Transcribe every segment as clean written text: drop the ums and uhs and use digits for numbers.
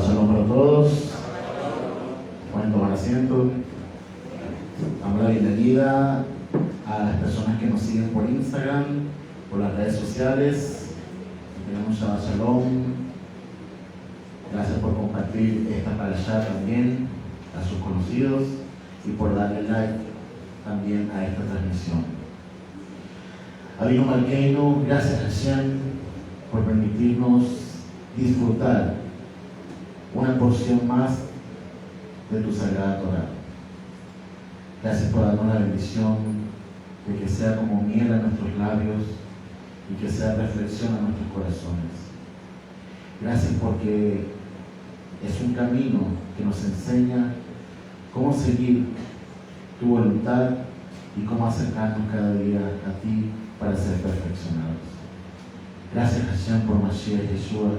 Shalom para todos. Pueden tomar asiento. Damos la bienvenida a las personas que nos siguen por Instagram, por las redes sociales. Tenemos Shalom. Gracias por compartir esta parashá también a sus conocidos y por darle like también a esta transmisión. Avinu Malkeinu, gracias Hashem por permitirnos disfrutar una porción más de tu sagrada Torah. Gracias por darnos la bendición de que sea como miel a nuestros labios y que sea reflexión a nuestros corazones. Gracias porque es un camino que nos enseña cómo seguir tu voluntad y cómo acercarnos cada día a ti para ser perfeccionados. Gracias Hashem por Mashiach Yeshua,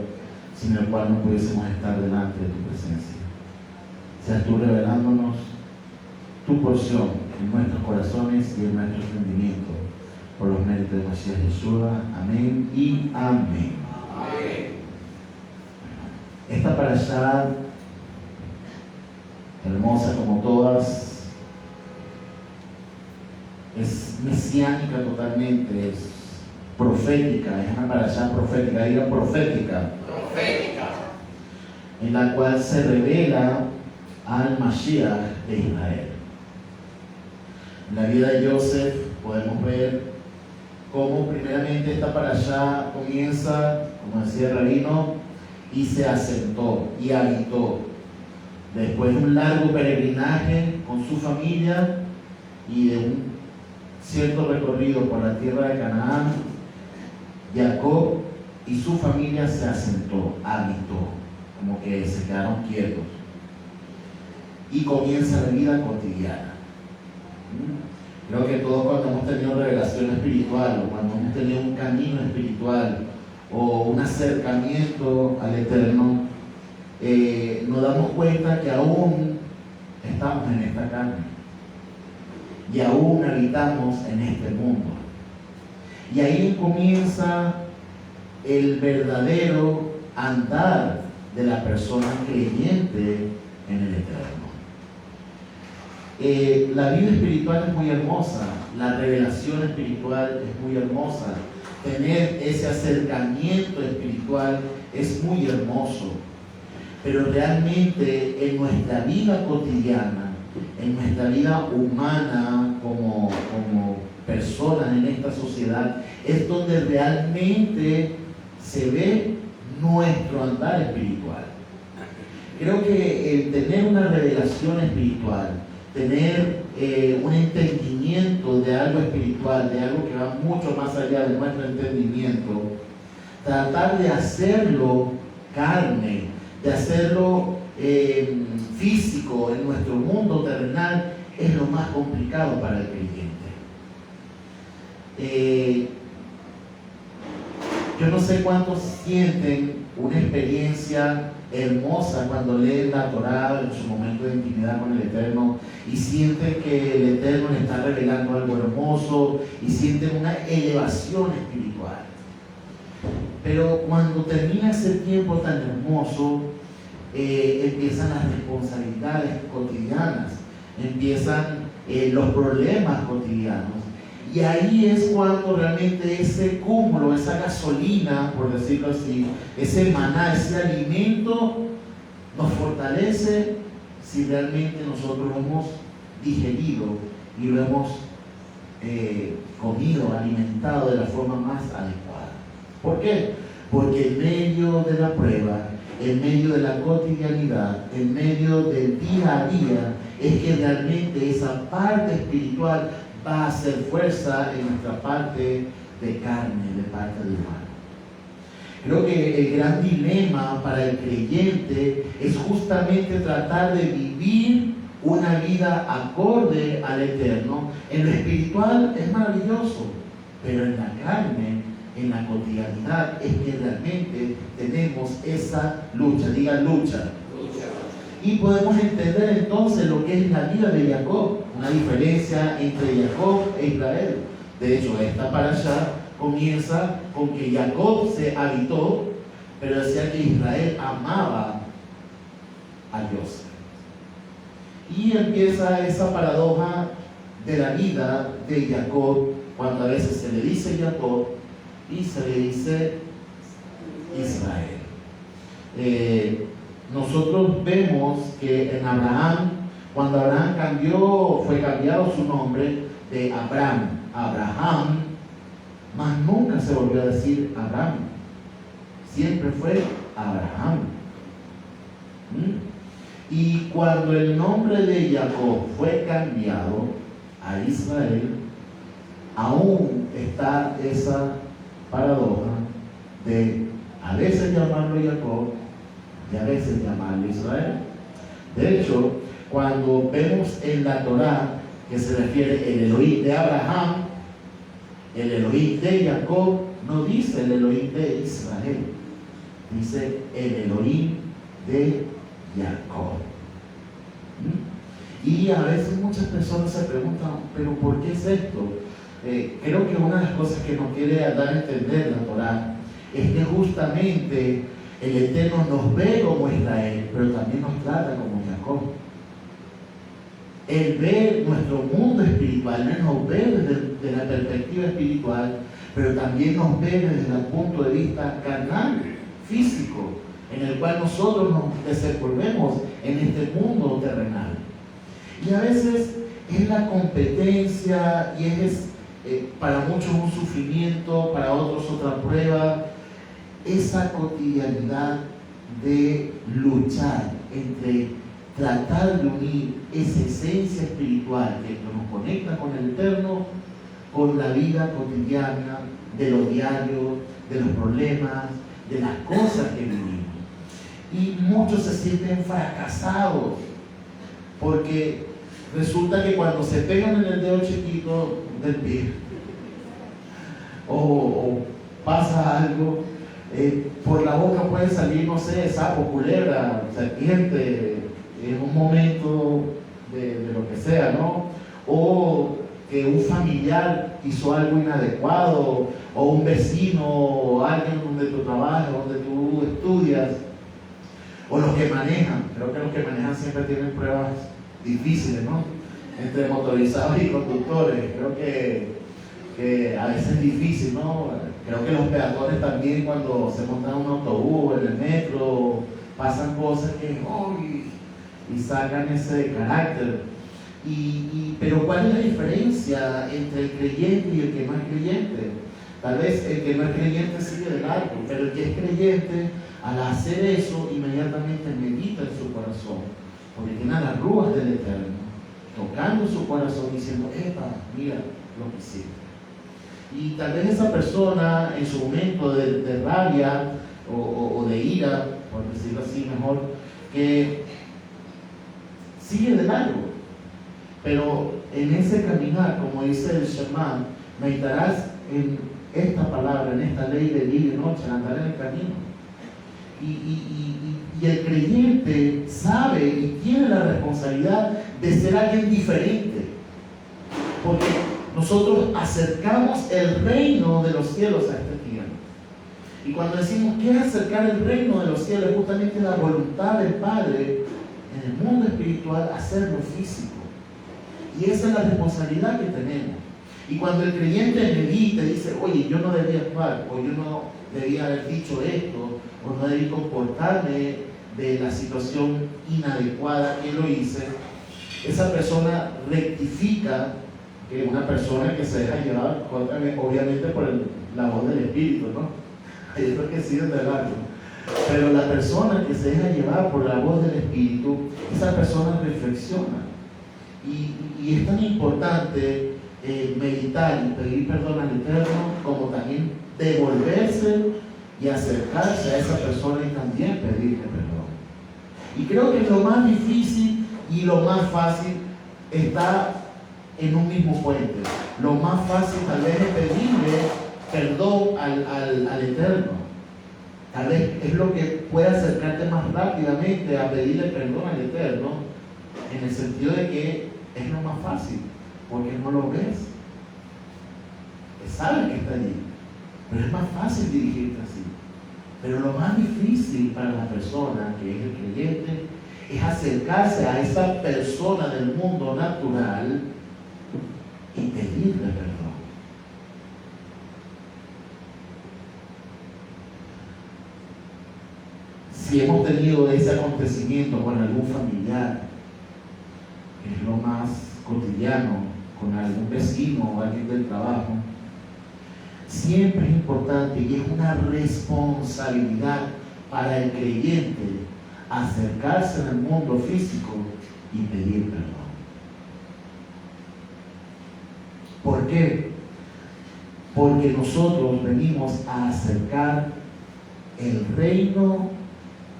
sin el cual no pudiésemos estar delante de tu presencia. Seas tú revelándonos tu porción en nuestros corazones y en nuestro entendimiento, por los méritos de Mashiach Yeshua. Amén y amén. Amén. Esta parashá, hermosa como todas, es mesiánica totalmente, es profética, es una parashá profética, diga profética, en la cual se revela al Mashiach de Israel. En la vida de Yosef podemos ver cómo primeramente esta parashá comienza, como decía el rabino, y se asentó y habitó. Después de un largo peregrinaje con su familia y de un cierto recorrido por la tierra de Canaán, Jacob y su familia se asentó, habitó, como que se quedaron quietos. Y comienza la vida cotidiana. Creo que todos cuando hemos tenido revelación espiritual o cuando hemos tenido un camino espiritual o un acercamiento al Eterno, nos damos cuenta que aún estamos en esta carne y aún habitamos en este mundo. Y ahí comienza el verdadero andar de la persona creyente en el Eterno. La vida espiritual es muy hermosa, la revelación espiritual es muy hermosa, tener ese acercamiento espiritual es muy hermoso, pero realmente en nuestra vida cotidiana, en nuestra vida humana como personas en esta sociedad, es donde realmente se ve nuestro andar espiritual. Creo que el tener una revelación espiritual, tener un entendimiento de algo espiritual, de algo que va mucho más allá de nuestro entendimiento, tratar de hacerlo carne, de hacerlo físico en nuestro mundo terrenal, es lo más complicado para el creyente. Yo no sé cuántos sienten una experiencia hermosa cuando leen la Torá en su momento de intimidad con el Eterno y sienten que el Eterno le está revelando algo hermoso y sienten una elevación espiritual. Pero cuando termina ese tiempo tan hermoso, empiezan las responsabilidades cotidianas, empiezan los problemas cotidianos. Y ahí es cuando realmente ese cúmulo, esa gasolina, por decirlo así, ese maná, ese alimento, nos fortalece si realmente nosotros lo hemos digerido y lo hemos comido, alimentado de la forma más adecuada. ¿Por qué? Porque en medio de la prueba, en medio de la cotidianidad, en medio del día a día, es que realmente esa parte espiritual va a hacer fuerza en nuestra parte de carne, de parte de humano. Creo que el gran dilema para el creyente es justamente tratar de vivir una vida acorde al Eterno. En lo espiritual es maravilloso, pero en la carne, en la cotidianidad, es que realmente tenemos esa lucha. Diga lucha. Y podemos entender entonces lo que es la vida de Jacob, una diferencia entre Jacob e Israel. De hecho, esta parashá comienza con que Jacob se habitó, pero decía que Israel amaba a Joseph. Y empieza esa paradoja de la vida de Jacob, cuando a veces se le dice Jacob y se le dice Israel. Nosotros vemos que en Abraham, cuando Abraham fue cambiado su nombre de Abraham a Abraham, mas nunca se volvió a decir Abraham, siempre fue Abraham. Y cuando el nombre de Jacob fue cambiado a Israel, aún está esa paradoja de a veces llamarlo Jacob y a veces llamarlo Israel. De hecho, cuando vemos en la Torá que se refiere el Elohim de Abraham, el Elohim de Jacob, no dice el Elohim de Israel, dice el Elohim de Jacob. Y a veces muchas personas se preguntan, ¿pero por qué es esto? Creo que una de las cosas que nos quiere dar a entender la Torá es que justamente el Eterno nos ve como Israel, pero también nos trata como Jacob. Él ve nuestro mundo espiritual, Él nos ve desde la perspectiva espiritual, pero también nos ve desde el punto de vista carnal, físico, en el cual nosotros nos desenvolvemos en este mundo terrenal. Y a veces es la competencia y es para muchos un sufrimiento, para otros otra prueba, esa cotidianidad de luchar entre tratar de unir esa esencia espiritual que nos conecta con el Eterno, con la vida cotidiana, de lo diario, de los problemas, de las cosas que vivimos. Y muchos se sienten fracasados, porque resulta que cuando se pegan en el dedo chiquito del pie, o pasa algo, por la boca puede salir, no sé, sapo, culebra, serpiente, en un momento de lo que sea, ¿no? O que un familiar hizo algo inadecuado, o un vecino, o alguien donde tú trabajas, donde tú estudias, o los que manejan. Creo que los que manejan siempre tienen pruebas difíciles, ¿no? Entre motorizados y conductores. Creo que a veces es difícil, ¿no? Creo que los peatones también, cuando se montan en un autobús, en el metro, pasan cosas que y sacan ese carácter. Pero ¿cuál es la diferencia entre el creyente y el que no es creyente? Tal vez el que no es creyente sigue de largo, pero el que es creyente, al hacer eso, inmediatamente medita en su corazón, porque tiene las rúas del Eterno tocando su corazón, diciendo: epa, mira lo que hiciste. Y tal vez esa persona, en su momento de rabia o de ira, por decirlo así mejor, que sigue de largo, pero en ese caminar, como dice el Shema, meditarás en esta palabra, en esta ley de día y noche, andar en el camino. Y el creyente sabe y tiene la responsabilidad de ser alguien diferente, porque nosotros acercamos el reino de los cielos a esta tierra. Y cuando decimos que es acercar el reino de los cielos, es justamente la voluntad del Padre en el mundo espiritual, hacerlo físico. Y esa es la responsabilidad que tenemos. Y cuando el creyente medita y dice: oye, yo no debía actuar, o yo no debía haber dicho esto, o no debí comportarme de la situación inadecuada que lo hice, esa persona rectifica, que una persona que se deja llevar, obviamente, por la voz del Espíritu, ¿no? Hay otros que siguen de largo. Pero la persona que se deja llevar por la voz del Espíritu, esa persona reflexiona. Y es tan importante meditar y pedir perdón al Eterno, como también devolverse y acercarse a esa persona y también pedirle perdón. Y creo que lo más difícil y lo más fácil está en un mismo puente. Lo más fácil tal vez es pedirle perdón al Eterno. Tal vez es lo que puede acercarte más rápidamente a pedirle perdón al Eterno, en el sentido de que es lo más fácil, porque no lo ves. Sabes que está allí, pero es más fácil dirigirte así. Pero lo más difícil para la persona que es el creyente es acercarse a esa persona del mundo natural y pedirle perdón. Si hemos tenido ese acontecimiento con algún familiar, que es lo más cotidiano, con algún vecino o alguien del trabajo, siempre es importante y es una responsabilidad para el creyente acercarse al mundo físico y pedir perdón. ¿Por qué? Porque nosotros venimos a acercar el reino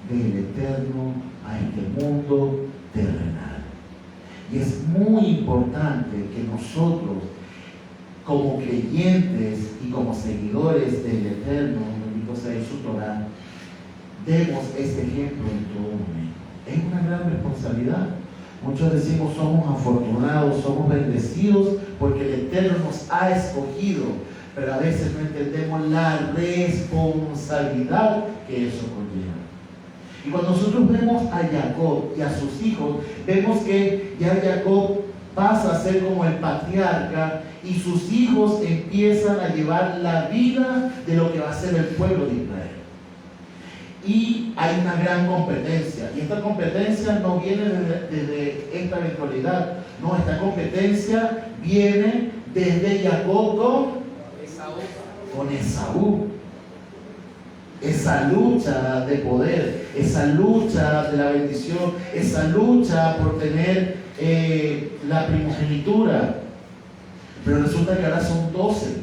del Eterno a este mundo terrenal. Y es muy importante que nosotros, como creyentes y como seguidores del Eterno, bendito sea su Torah, demos ese ejemplo en todo momento. Es una gran responsabilidad. Muchos decimos somos afortunados, somos bendecidos porque el Eterno nos ha escogido, pero a veces no entendemos la responsabilidad que eso conlleva. Y cuando nosotros vemos a Jacob y a sus hijos, vemos que ya Jacob pasa a ser como el patriarca y sus hijos empiezan a llevar la vida de lo que va a ser el pueblo de Israel. Y hay una gran competencia, y esta competencia no viene desde esta eventualidad, no, esta competencia viene desde Jacob con Esaú. Esa lucha de poder, esa lucha de la bendición, esa lucha por tener la primogenitura. Pero resulta que ahora son 12.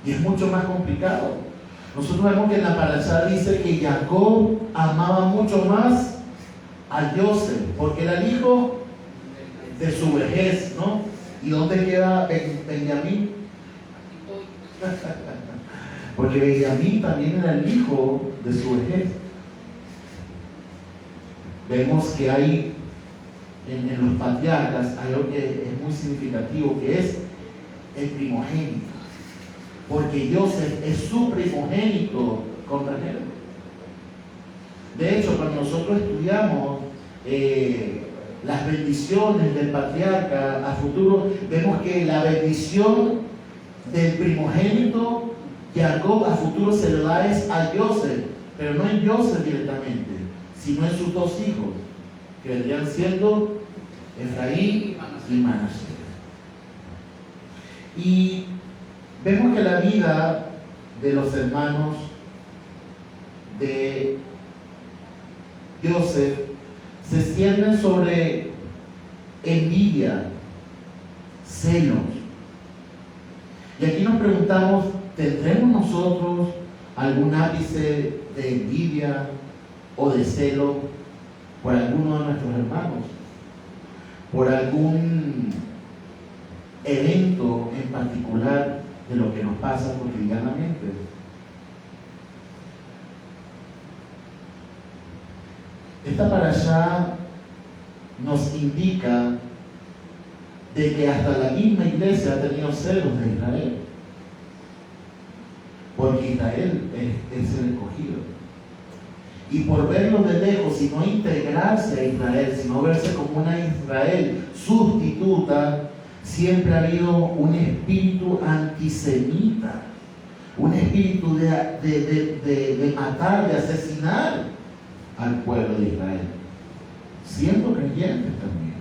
Y es mucho más complicado. Nosotros vemos que en la parashá dice que Jacob amaba mucho más a Joseph, porque era el hijo de su vejez, ¿no? ¿Y dónde queda Benjamín? Porque Benjamín también era el hijo de su vejez. Vemos que hay en los patriarcas hay algo que es muy significativo, que es el primogénito. Porque Joseph es su primogénito con Rachel. De hecho, cuando nosotros estudiamos las bendiciones del patriarca a futuro, vemos que la bendición del primogénito Jacob a futuro se lo da es a Joseph, pero no en Joseph directamente, sino en sus dos hijos, que vendrían siendo Efraín y Manasés. Y vemos que la vida de los hermanos de Joseph se cierne sobre envidia, celos. Y aquí nos preguntamos, ¿tendremos nosotros algún ápice de envidia o de celo por alguno de nuestros hermanos? ¿Por algún evento en particular de lo que nos pasa cotidianamente? Esta parashá nos indica de que hasta la misma iglesia ha tenido celos de Israel, porque Israel es el escogido. Y por verlo de lejos y no integrarse a Israel, sino verse como una Israel sustituta, siempre ha habido un espíritu antisemita, un espíritu de matar, de asesinar al pueblo de Israel, siendo creyentes también.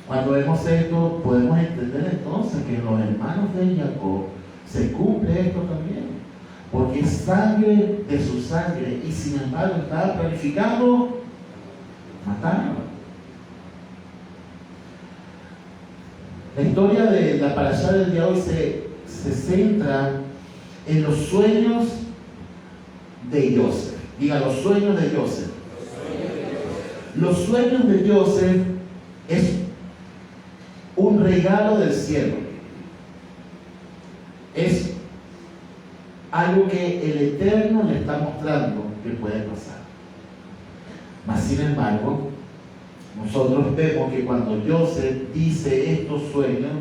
Cuando vemos esto, podemos entender entonces que en los hermanos de Jacob se cumple esto también, porque es sangre de su sangre, y sin embargo estaba planificando matarlo. La historia de la parashá del día de hoy se centra en los sueños de Joseph. Diga, los sueños de Joseph. Los sueños de Joseph es un regalo del cielo. Es algo que el Eterno le está mostrando que puede pasar. Mas sin embargo, nosotros vemos que cuando Joseph dice estos sueños,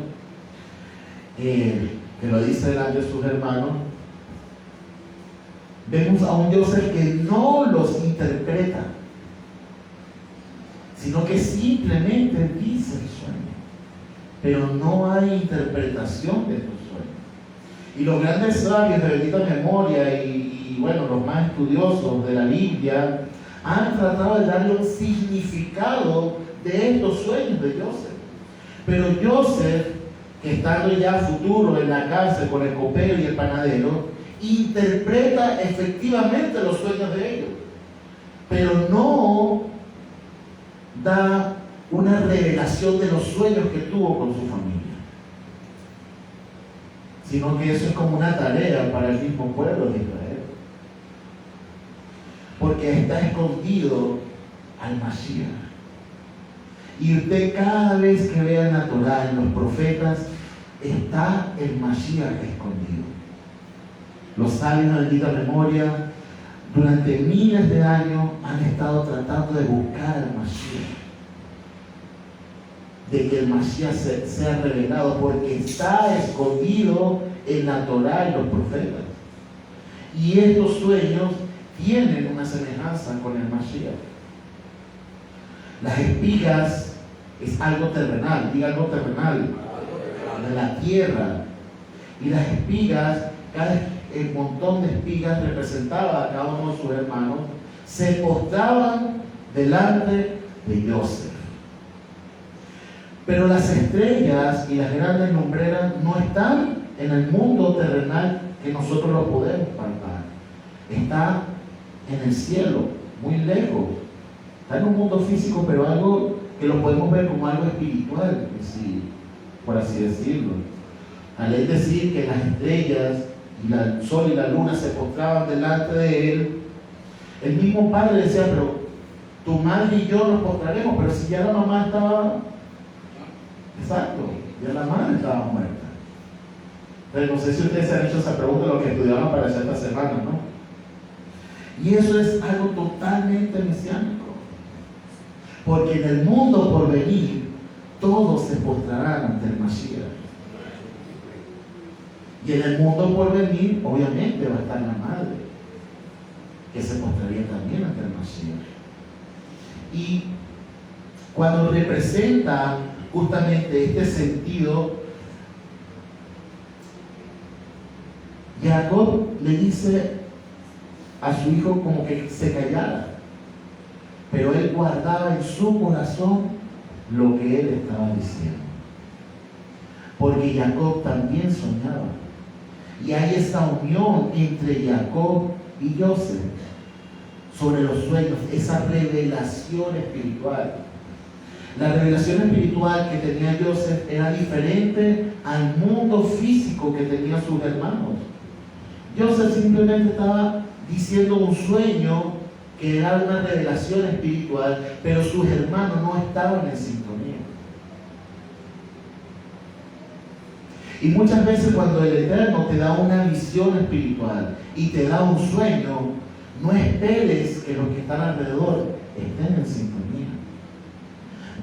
que lo dice delante de sus hermanos, Vemos a un Joseph que no los interpreta, sino que simplemente dice el sueño, pero no hay interpretación de estos sueños. Y los grandes sabios de bendita memoria y bueno, los más estudiosos de la Biblia han tratado de darle un significado de estos sueños de Joseph. Pero Joseph, que estando ya futuro en la cárcel con el copero y el panadero, interpreta efectivamente los sueños de ellos, pero no da una revelación de los sueños que tuvo con su familia, sino que eso es como una tarea para el mismo pueblo de Israel, porque está escondido al Mashiach. Y usted cada vez que vea en la Torá, en los profetas, está el Mashiach escondido. Los sabios de bendita memoria durante miles de años han estado tratando de buscar al Mashiach, de que el Mashiach sea revelado, porque está escondido en la Torá y los profetas. Y estos sueños tienen una semejanza con el Mashiach. Las espigas es algo terrenal, diga algo terrenal, de la tierra. Y las espigas, el montón de espigas representaba a cada uno de sus hermanos, se postraban delante de Joseph. Pero las estrellas y las grandes lumbreras no están en el mundo terrenal que nosotros lo podemos palpar. Está en el cielo, muy lejos. Está en un mundo físico, pero algo que lo podemos ver como algo espiritual, por así decirlo. Al él decir que las estrellas y el sol y la luna se postraban delante de él, el mismo padre decía, pero tu madre y yo nos postraremos, pero si ya la mamá estaba, exacto, ya la madre estaba muerta. Pero no sé si ustedes se han hecho esa pregunta, lo que estudiaban para esta semana, ¿no? Y eso es algo totalmente mesiánico, porque en el mundo por venir todos se postrarán ante el Mashiach. Y en el mundo por venir, obviamente, va a estar la madre, que se postraría también ante el Mashiach. Y cuando representa justamente este sentido, Jacob le dice a su hijo como que se callara, pero él guardaba en su corazón lo que él estaba diciendo, porque Jacob también soñaba. Y hay esa unión entre Jacob y Joseph sobre los sueños, esa revelación espiritual. La revelación espiritual que tenía Joseph era diferente al mundo físico que tenían sus hermanos. Joseph simplemente estaba diciendo un sueño que era una revelación espiritual, pero sus hermanos no estaban en sintonía. Y muchas veces cuando el Eterno te da una visión espiritual y te da un sueño, no esperes que los que están alrededor estén en sintonía.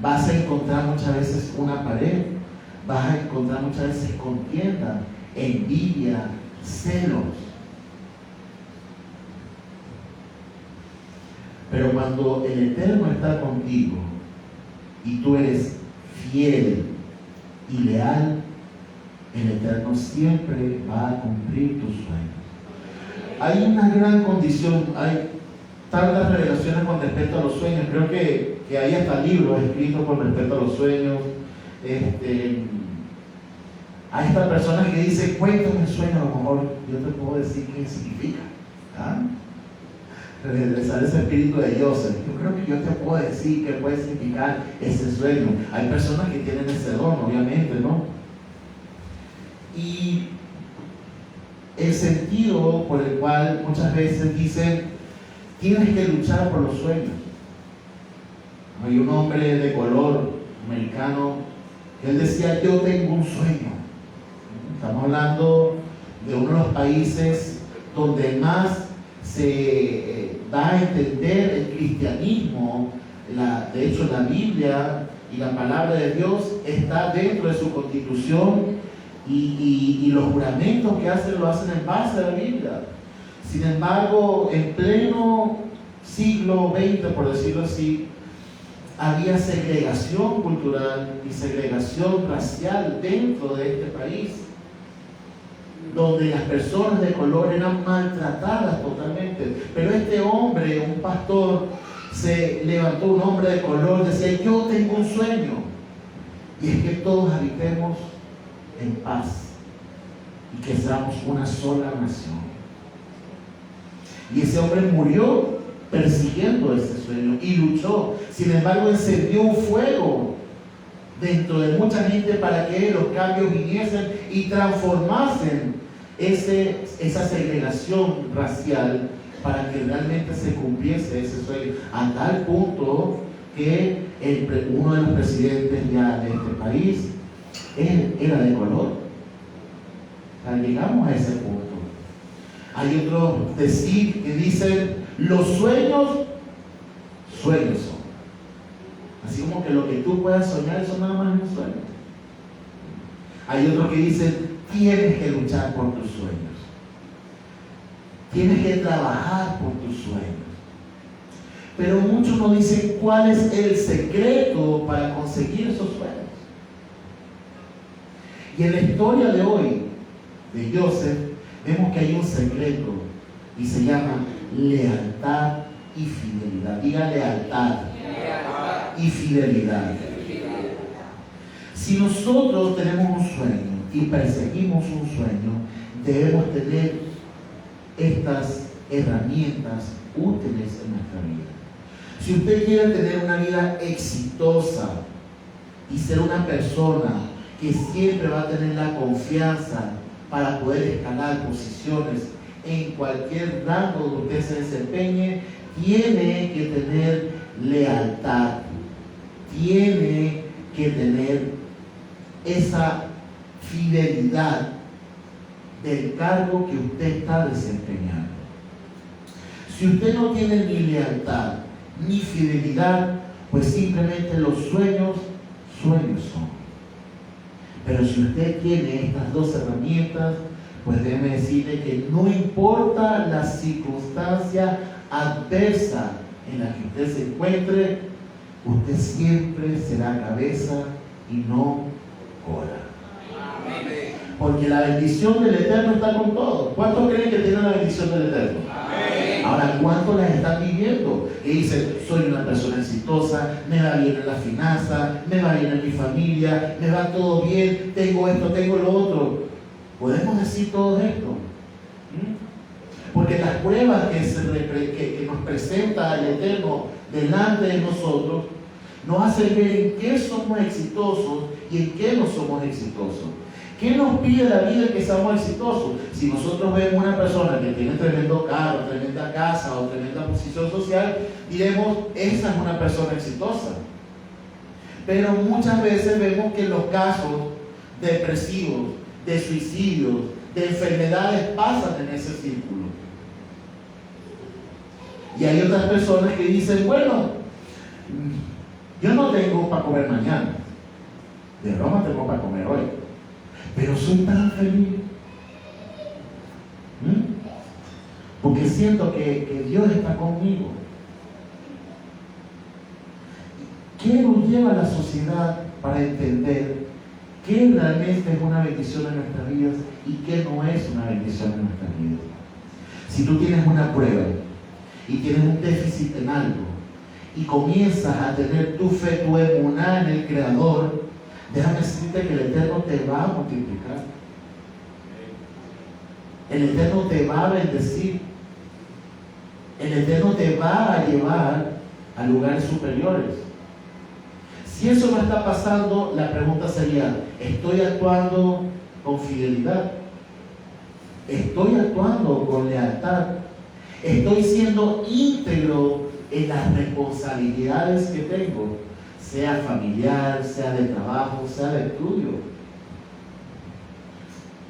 Vas a encontrar muchas veces una pared, vas a encontrar muchas veces contienda, envidia, celos. Pero cuando el Eterno está contigo y tú eres fiel y leal, el Eterno siempre va a cumplir tus sueños. Hay una gran condición, hay tantas revelaciones con respecto a los sueños. Creo que hay hasta libros escritos con respecto a los sueños. Hay estas personas que dicen, cuéntame el sueño, a lo mejor yo te puedo decir qué significa. ¿Ah? Regresar ese espíritu de Joseph. Yo creo que yo te puedo decir qué puede significar ese sueño. Hay personas que tienen ese don, obviamente, ¿no? Y el sentido por el cual muchas veces dicen, tienes que luchar por los sueños. Hay un hombre de color americano que él decía, yo tengo un sueño. Estamos hablando de uno de los países donde más se da a entender el cristianismo. De hecho, la Biblia y la palabra de Dios está dentro de su constitución, y los juramentos que hacen lo hacen en base a la Biblia. Sin embargo, en pleno siglo XX, por decirlo así, había segregación cultural y segregación racial dentro de este país, donde las personas de color eran maltratadas totalmente. Pero este hombre, un pastor, se levantó, un hombre de color, decía: yo tengo un sueño, y es que todos habitemos en paz y que seamos una sola nación. Y ese hombre murió persiguiendo ese sueño y luchó. Sin embargo, encendió un fuego dentro de mucha gente para que los cambios viniesen y transformasen esa segregación racial, para que realmente se cumpliese ese sueño, a tal punto que uno de los presidentes ya de este país era de color. O sea, llegamos a ese punto. Hay otro decir que dicen: los sueños son. Así como que lo que tú puedas soñar, eso nada más es un sueño. Hay otro que dice: tienes que luchar por tus sueños. Tienes que trabajar por tus sueños. Pero muchos nos dicen cuál es el secreto para conseguir esos sueños. Y en la historia de hoy, de Joseph, vemos que hay un secreto y se llama lealtad y fidelidad. Diga lealtad y fidelidad. Si nosotros tenemos un sueño y perseguimos un sueño, debemos tener estas herramientas útiles en nuestra vida. Si usted quiere tener una vida exitosa y ser una persona que siempre va a tener la confianza para poder escalar posiciones en cualquier rango donde usted se desempeñe, tiene que tener lealtad, tiene que tener esa fidelidad del cargo que usted está desempeñando. Si usted no tiene ni lealtad ni fidelidad, pues simplemente los sueños son. Pero si usted tiene estas dos herramientas, pues déjeme decirle que no importa la circunstancia adversa en la que usted se encuentre, usted siempre será cabeza y no cola. Porque la bendición del Eterno está con todos. ¿Cuántos creen que tienen la bendición del Eterno? Amén. Ahora, ¿cuántos las están viviendo? Y dicen: soy una persona exitosa, me va bien en la finanza, me va bien en mi familia, me va todo bien, tengo esto, tengo lo otro. ¿Podemos decir todo esto? Porque las pruebas que nos presenta el Eterno delante de nosotros nos hacen ver en qué somos exitosos y en qué no somos exitosos. ¿Qué nos pide la vida que seamos exitosos? Si nosotros vemos una persona que tiene tremendo carro, tremenda casa o tremenda posición social, diremos: esa es una persona exitosa. Pero muchas veces vemos que los casos depresivos, de suicidios, de enfermedades pasan en ese círculo. Y hay otras personas que dicen: bueno, yo no tengo para comer mañana, de broma tengo para comer hoy, pero soy tan feliz porque siento que Dios está conmigo. ¿Qué nos lleva a la sociedad para entender qué realmente es una bendición en nuestras vidas y qué no es una bendición en nuestras vidas? Si tú tienes una prueba y tienes un déficit en algo y comienzas a tener tu fe, tu emuná en el Creador, déjame decirte que el Eterno te va a multiplicar. El Eterno te va a bendecir. El Eterno te va a llevar a lugares superiores. Si eso no está pasando, la pregunta sería: ¿estoy actuando con fidelidad? ¿Estoy actuando con lealtad? ¿Estoy siendo íntegro en las responsabilidades que tengo? Sea familiar, sea de trabajo, sea de estudio.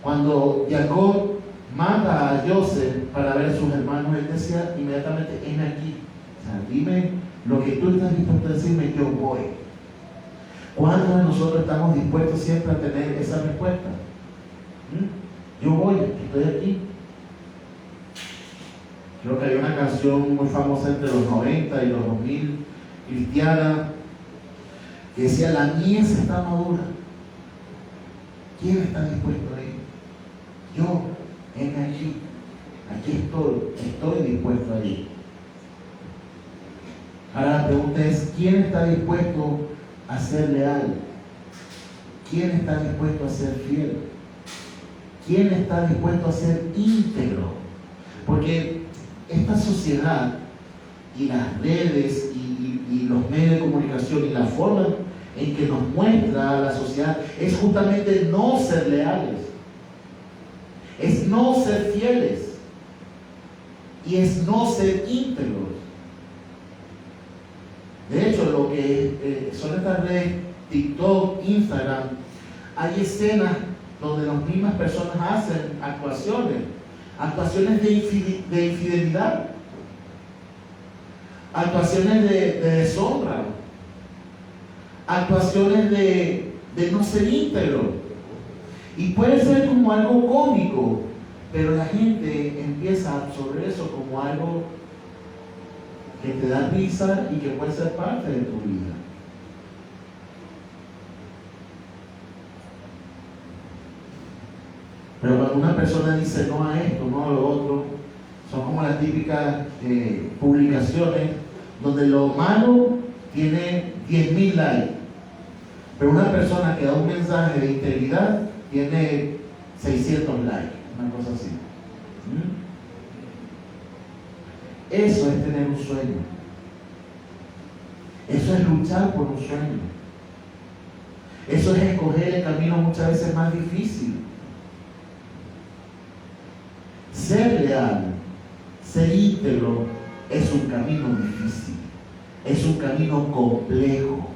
Cuando Jacob manda a Joseph para ver a sus hermanos, él decía inmediatamente: heme aquí. O sea, dime lo que tú estás dispuesto a decirme, yo voy. ¿Cuántos de nosotros estamos dispuestos siempre a tener esa respuesta? Yo voy, estoy aquí. Creo que hay una canción muy famosa entre los 90 y los 2000, cristiana, que decía: la mies está madura. ¿Quién está dispuesto a ir? Yo, aquí estoy dispuesto a ir. Ahora la pregunta es: ¿quién está dispuesto a ser leal? ¿Quién está dispuesto a ser fiel? ¿Quién está dispuesto a ser íntegro? Porque esta sociedad y las redes y los medios de comunicación y la forma en que nos muestra la sociedad es justamente no ser leales, es no ser fieles y es no ser íntegros. De hecho, lo que son estas redes, TikTok, Instagram, hay escenas donde las mismas personas hacen actuaciones de infidelidad, actuaciones de deshonra, actuaciones de no ser íntegro. Y puede ser como algo cómico, pero la gente empieza a absorber eso como algo que te da risa y que puede ser parte de tu vida. Pero cuando una persona dice no a esto, no a lo otro, son como las típicas publicaciones donde lo malo tiene 10.000 likes, pero una persona que da un mensaje de integridad tiene 600 likes, una cosa así. Eso es tener un sueño. Eso es luchar por un sueño. Eso es escoger el camino muchas veces más difícil. Ser leal, ser íntegro es un camino difícil, es un camino complejo,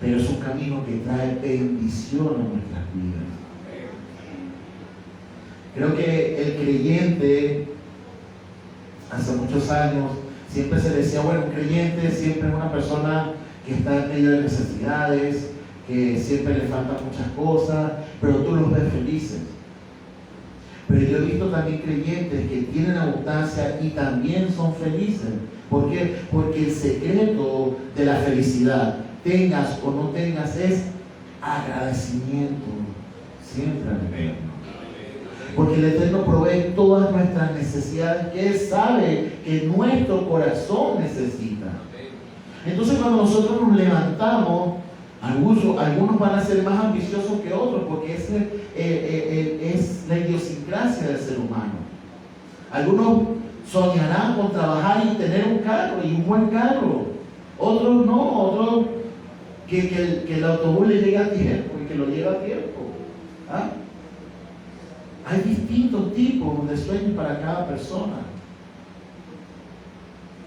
pero es un camino que trae bendición a nuestras vidas. Creo que el creyente, hace muchos años, siempre se decía, bueno, un creyente siempre es una persona que está en medio de necesidades, que siempre le faltan muchas cosas, pero tú los ves felices. Pero yo he visto también creyentes que tienen abundancia y también son felices. ¿Por qué? Porque el secreto de la felicidad, tengas o no tengas, es agradecimiento siempre al Eterno. Porque el Eterno provee todas nuestras necesidades que Él sabe que nuestro corazón necesita. Entonces cuando nosotros nos levantamos, algunos van a ser más ambiciosos que otros, porque es la idiosincrasia del ser humano. Algunos soñarán con trabajar y tener un carro, y un buen carro. Otros no, otros que el autobús le llegue a tiempo y que lo lleve a tiempo. ¿Ah? Hay distintos tipos de sueños para cada persona.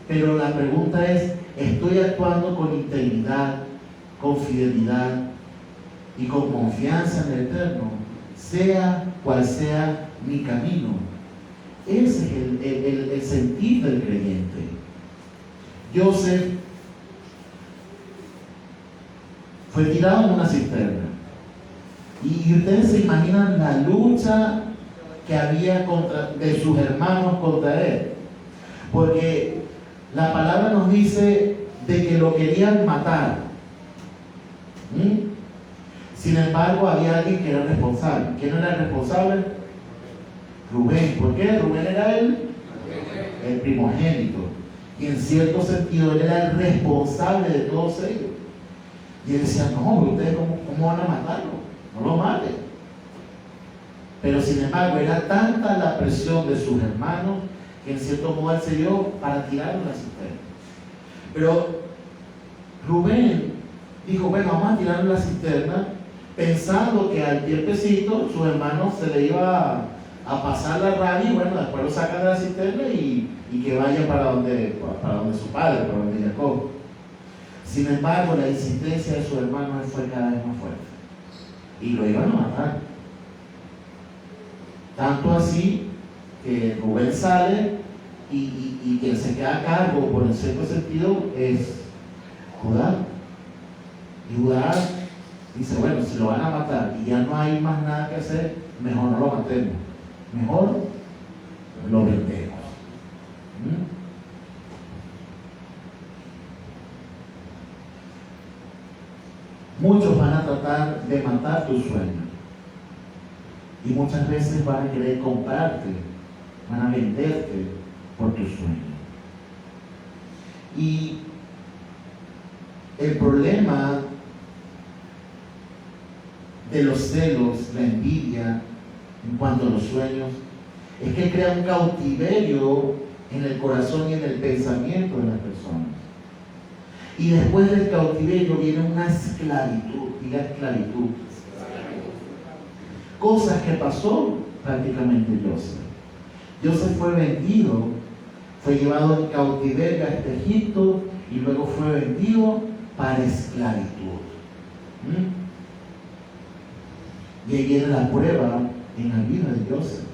Pero la pregunta es: ¿estoy actuando con integridad, con fidelidad y con confianza en el Eterno, sea cual sea mi camino? Ese es el sentir del creyente. Joseph fue tirado en una cisterna, y ustedes se imaginan la lucha que había de sus hermanos contra él, porque la palabra nos dice de que lo querían matar. Sin embargo, había alguien que era responsable. ¿Quién era el responsable? Rubén. ¿Por qué? Rubén era el primogénito, y en cierto sentido él era el responsable de todos ellos. Y él decía: no, ustedes ¿cómo van a matarlo? No lo maten. Pero sin embargo era tanta la presión de sus hermanos que en cierto modo él se dio para tirar una cisterna. Pero Rubén dijo: bueno, vamos a tirar la cisterna, pensando que al tiempecito sus hermanos se le iba a pasar la rabia, y bueno, después lo sacan de la cisterna y que vaya para donde su padre, para donde Jacob. Sin embargo, la insistencia de sus hermanos fue cada vez más fuerte y lo iban a matar. Tanto así que Rubén sale y quien se queda a cargo, por el cierto sentido, es Judá. Y Judá dice: bueno, si lo van a matar y ya no hay más nada que hacer, mejor no lo matemos, mejor lo vendemos. Muchos van a tratar de matar tu sueño. Y muchas veces van a querer comprarte, van a venderte por tu sueño. Y el problema de los celos, la envidia en cuanto a los sueños, es que crea un cautiverio en el corazón y en el pensamiento de las personas. Y después del cautiverio viene una esclavitud, diga esclavitud. Cosas que pasó prácticamente Joseph. Joseph fue vendido, fue llevado en cautiverio a Egipto y luego fue vendido para esclavitud. Y ahí viene la prueba en la vida de Joseph.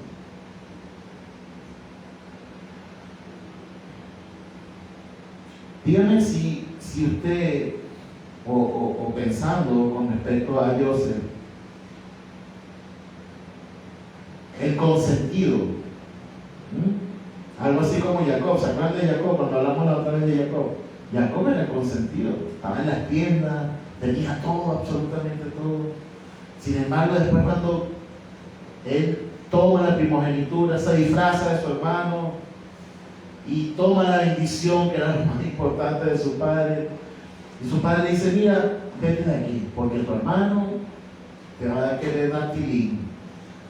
Dígame si usted, o pensando con respecto a Joseph, el consentido, algo así como Jacob. ¿Se acuerdan de Jacob? Cuando hablamos la otra vez de Jacob, Jacob era el consentido, estaba en las tiendas, tenía todo, absolutamente todo. Sin embargo, después cuando él toma la primogenitura, se disfraza de su hermano y toma la bendición que era lo más importante de su padre, y su padre le dice: mira, vete de aquí, porque tu hermano te va a querer dar tilín,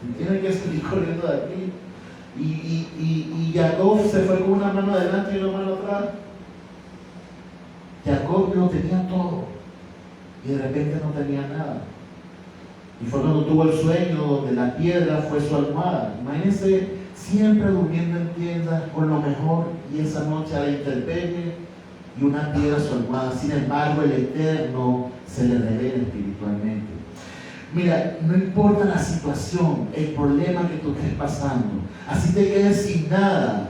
y tiene que salir corriendo de aquí. Y Jacob se fue con una mano adelante y una mano atrás. Jacob lo tenía todo y de repente no tenía nada. Y fue cuando tuvo el sueño donde la piedra fue su almohada. Imagínense, siempre durmiendo en tiendas con lo mejor, y esa noche a la intemperie y una piedra su almohada. Sin embargo, el Eterno se le revela espiritualmente. Mira, no importa la situación, el problema que tú estés pasando, así te quedes sin nada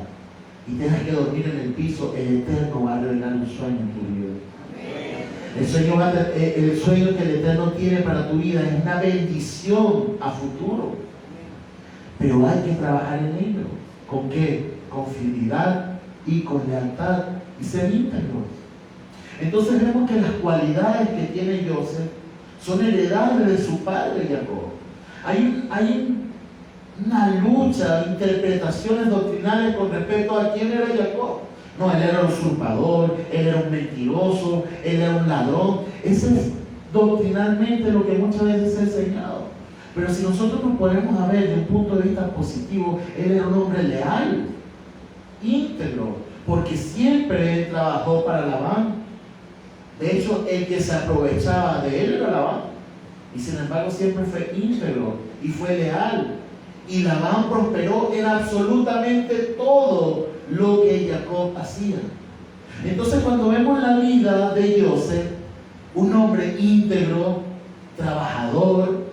y tengas que dormir en el piso, el Eterno va a revelar un sueño en tu vida. El sueño que el Eterno tiene para tu vida es una bendición a futuro. Pero hay que trabajar en ello. ¿Con qué? Con fidelidad y con lealtad y ser íntegros. Entonces vemos que las cualidades que tiene Joseph son heredables de su padre Jacob. Hay una lucha, interpretaciones doctrinales con respecto a quién era Jacob. No, él era un usurpador, él era un mentiroso, él era un ladrón. Eso es doctrinalmente lo que muchas veces se ha enseñado. Pero si nosotros nos ponemos a ver desde un punto de vista positivo, él era un hombre leal, íntegro, porque siempre él trabajó para Labán. De hecho, el que se aprovechaba de él era Labán. Y sin embargo siempre fue íntegro y fue leal. Y Labán prosperó en absolutamente todo lo que Jacob hacía. Entonces, cuando vemos la vida de Joseph, un hombre íntegro, trabajador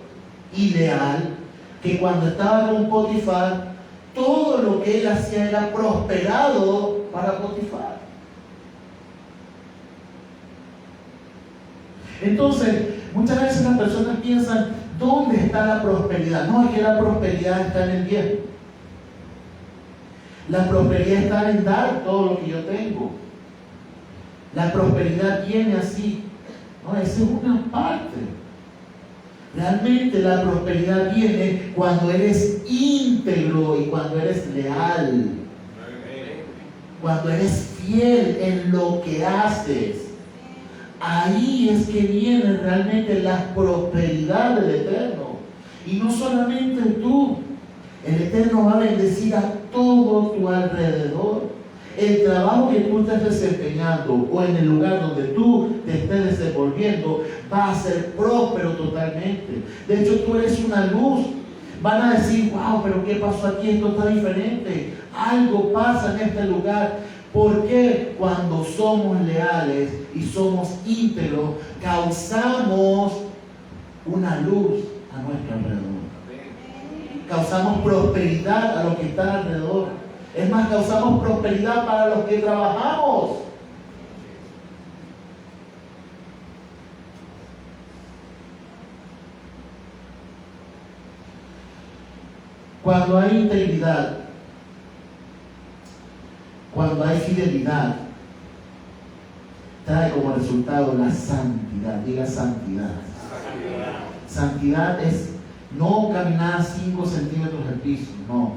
y leal, que cuando estaba con Potifar, todo lo que él hacía era prosperado para Potifar. Entonces, muchas veces las personas piensan: ¿dónde está la prosperidad? No, es que la prosperidad está en el bien. La prosperidad está en dar todo lo que yo tengo. La prosperidad viene así. No, esa es una parte. Realmente la prosperidad viene cuando eres íntegro y cuando eres leal. Cuando eres fiel en lo que haces. Ahí es que viene realmente la prosperidad del Eterno. Y no solamente tú. El Eterno va a bendecir a todo tu alrededor. El trabajo que tú estés desempeñando o en el lugar donde tú te estés desenvolviendo va a ser próspero totalmente. De hecho, tú eres una luz. Van a decir: wow, pero ¿qué pasó aquí? Esto está diferente. Algo pasa en este lugar. Porque cuando somos leales y somos íntegros, causamos una luz a nuestro alrededor. Causamos prosperidad a los que están alrededor. Es más, causamos prosperidad para los que trabajamos. Cuando hay integridad, cuando hay fidelidad, trae como resultado la santidad. Diga santidad. Santidad es no caminar 5 centímetros del piso, no.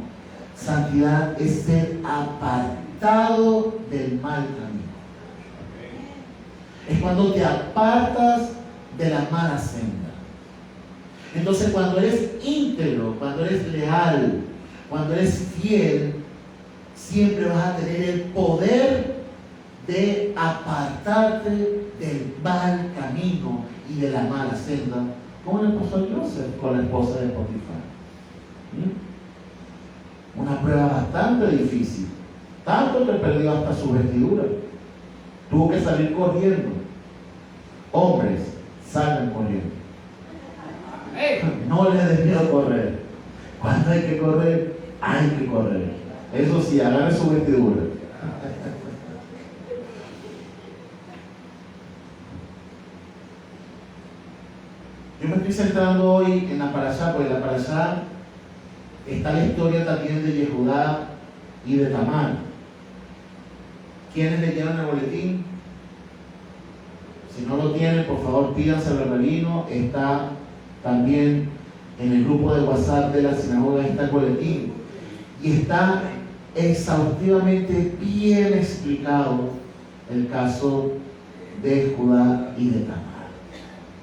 Santidad es ser apartado del mal camino. Es cuando te apartas de la mala senda. Entonces, cuando eres íntegro, cuando eres leal, cuando eres fiel, siempre vas a tener el poder de apartarte del mal camino y de la mala senda, como le pasó a Joseph con la esposa de Potifar. Una prueba bastante difícil, tanto que perdió hasta su vestidura. Tuvo que salir corriendo. Hombres, salgan corriendo. No les des miedo correr. Cuando hay que correr, hay que correr. Eso sí, agarre su vestidura. Yo me estoy centrando hoy en la parashá, porque en la parashá está la historia también de Yehudá y de Tamar. ¿Quiénes leyeron el boletín? Si no lo tienen, por favor pídanselo al rabino. Está también en el grupo de WhatsApp de la sinagoga, está el boletín. Y está exhaustivamente bien explicado el caso de Judá y de Tamar.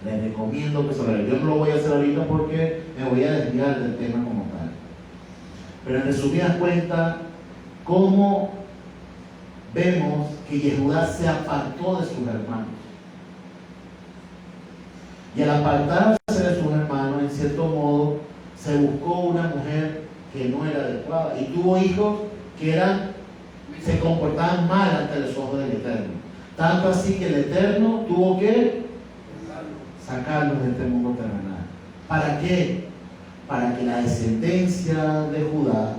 Les recomiendo que se lo lean. Yo no lo voy a hacer ahorita porque me voy a desviar del tema como tal. Pero en resumidas cuentas, ¿cómo vemos que Yehudá se apartó de sus hermanos? Y al apartarse de sus hermanos, en cierto modo, se buscó una mujer que no era adecuada y tuvo hijos que se comportaban mal ante los ojos del Eterno. Tanto así que el Eterno tuvo que sacarlos de este mundo terrenal. ¿Para qué? Para que la descendencia de Judá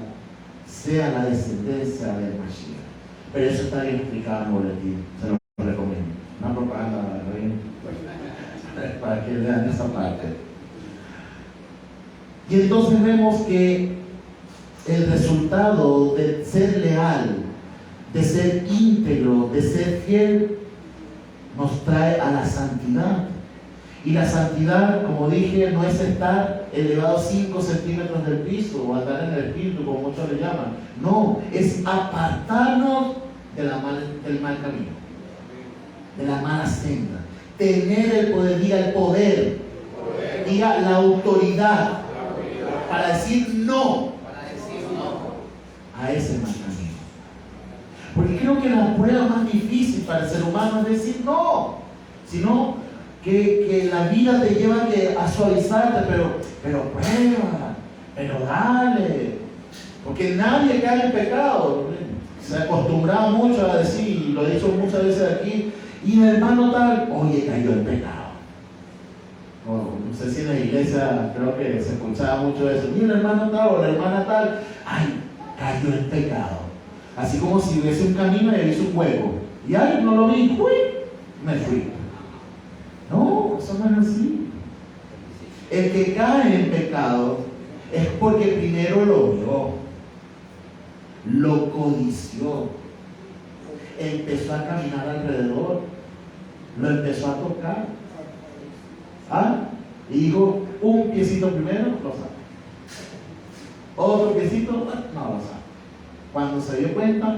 sea la descendencia del Mashiach. Pero eso está bien explicado en el boletín, se lo recomiendo. Una propaganda para que vean esa parte. Y entonces vemos que el resultado de ser leal, de ser íntegro, de ser fiel, nos trae a la santidad. Y la santidad, como dije, no es estar elevado 5 centímetros del piso o andar en el espíritu, como muchos le llaman. No, es apartarnos del mal camino, de la mala senda. Tener el poder, diga el poder, diga la autoridad para decir no a ese mal camino. Porque creo que la prueba más difícil para el ser humano es decir no, sino que la vida te lleva a suavizarte, pero prueba, pero dale, porque nadie cae en pecado. Se ha acostumbrado mucho a decir, y lo he dicho muchas veces aquí, y mi hermano tal, oye, cayó en pecado. No sé si en la iglesia creo que se escuchaba mucho eso, y el hermano tal o la hermana tal, ay, cayó en pecado. Así como si hubiese un camino y hubiese un hueco, y ay, no lo vi, uy, me fui. No, eso no es así. El que cae en pecado es porque primero lo vio, lo codició, empezó a caminar alrededor, lo empezó a tocar. Y dijo, un piecito primero, lo saca. Otro piecito, no lo saca. Cuando se dio cuenta,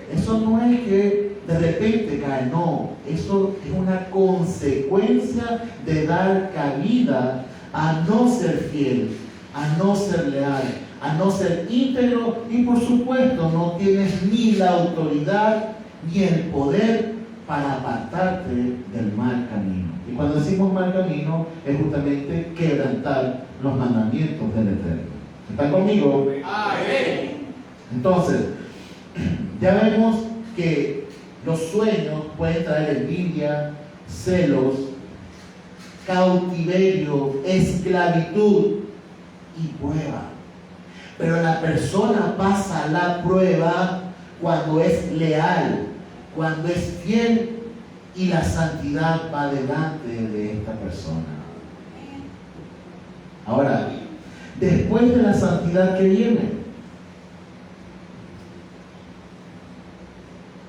eso no es que de repente cae, no, eso es una consecuencia de dar cabida a no ser fiel, a no ser leal, a no ser íntegro, y por supuesto no tienes ni la autoridad ni el poder para apartarte del mal camino. Y cuando decimos mal camino es justamente quebrantar los mandamientos del Eterno. ¿Están conmigo? Amén. Entonces, ya vemos que los sueños pueden traer envidia, celos, cautiverio, esclavitud y prueba. Pero la persona pasa la prueba cuando es leal, cuando es fiel, y la santidad va delante de esta persona. Ahora, después de la santidad, ¿qué viene?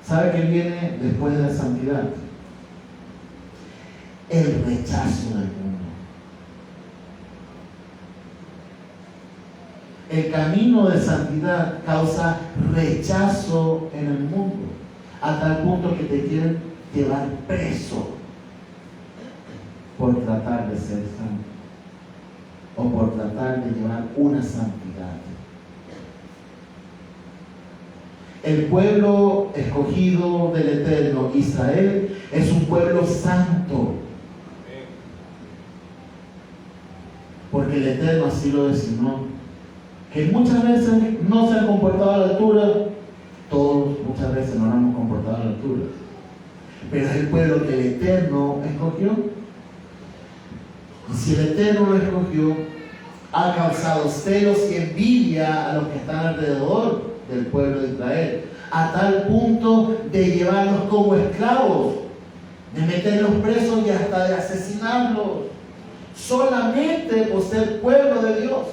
¿Sabe qué viene después de la santidad? El rechazo del mundo. El camino de santidad causa rechazo en el mundo, a tal punto que te quieren llevar preso por tratar de ser santo o por tratar de llevar una santidad. El pueblo escogido del Eterno, Israel, es un pueblo santo, porque el Eterno así lo designó. Que muchas veces no se han comportado a la altura, todos muchas veces no nos hemos comportado a la altura, pero es el pueblo que el Eterno escogió. Y si el Eterno lo escogió, ha causado celos y envidia a los que están alrededor del pueblo de Israel, a tal punto de llevarlos como esclavos, de meterlos presos y hasta de asesinarlos, solamente por ser pueblo de Dios.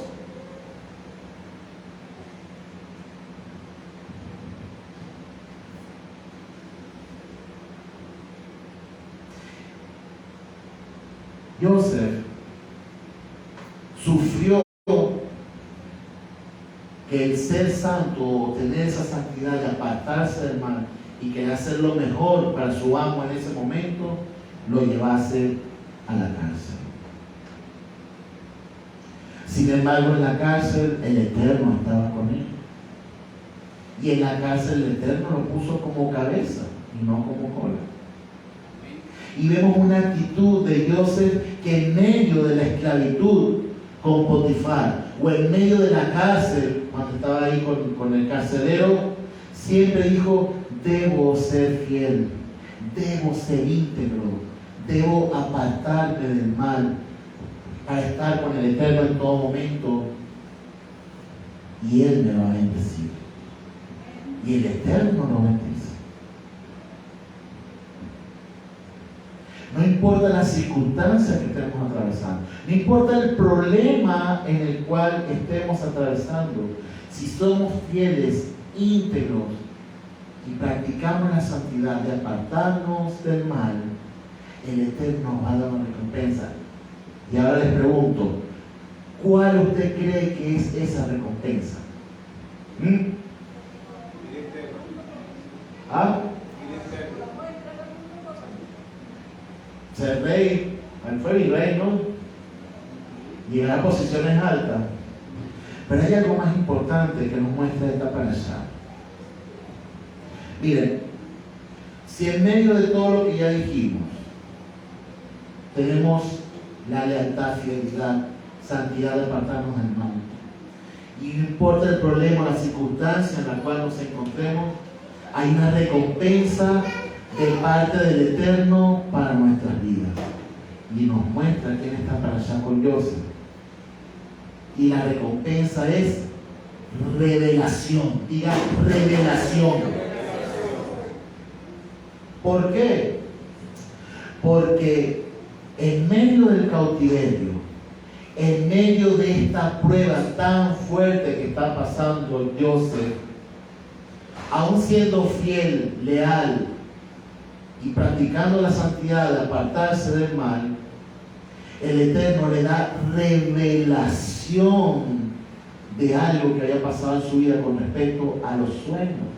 Joseph sufrió que el ser santo o tener esa santidad de apartarse del mal y querer hacer lo mejor para su amo en ese momento, lo llevase a la cárcel. Sin embargo, en la cárcel el Eterno estaba con él. Y en la cárcel el Eterno lo puso como cabeza y no como cola. Y vemos una actitud de Joseph que en medio de la esclavitud con Potifar o en medio de la cárcel, cuando estaba ahí con el carcelero, siempre dijo: debo ser fiel, debo ser íntegro, debo apartarme del mal para estar con el Eterno en todo momento, y Él me va a bendecir, y el Eterno lo bendice. No importa las circunstancias que estemos atravesando, no importa el problema en el cual estemos atravesando, si somos fieles, íntegros y practicamos la santidad de apartarnos del mal, el Eterno nos va a dar una recompensa. Y ahora les pregunto, ¿cuál usted cree que es esa recompensa? ¿Ah? Ser rey, fue mi rey, ¿no? Llegar a posiciones altas. Pero hay algo más importante que nos muestra esta parasha. Miren, si en medio de todo lo que ya dijimos tenemos la lealtad, fidelidad, santidad de apartarnos del mal, y no importa el problema, la circunstancia en la cual nos encontremos, hay una recompensa de parte del Eterno para nuestras vidas. Y nos muestra quién está para allá con Joseph. Y la recompensa es revelación. Diga revelación. ¿Por qué? Porque en medio del cautiverio, en medio de esta prueba tan fuerte que está pasando Joseph, aún siendo fiel, leal y practicando la santidad de apartarse del mal, el Eterno le da revelación de algo que haya pasado en su vida con respecto a los sueños.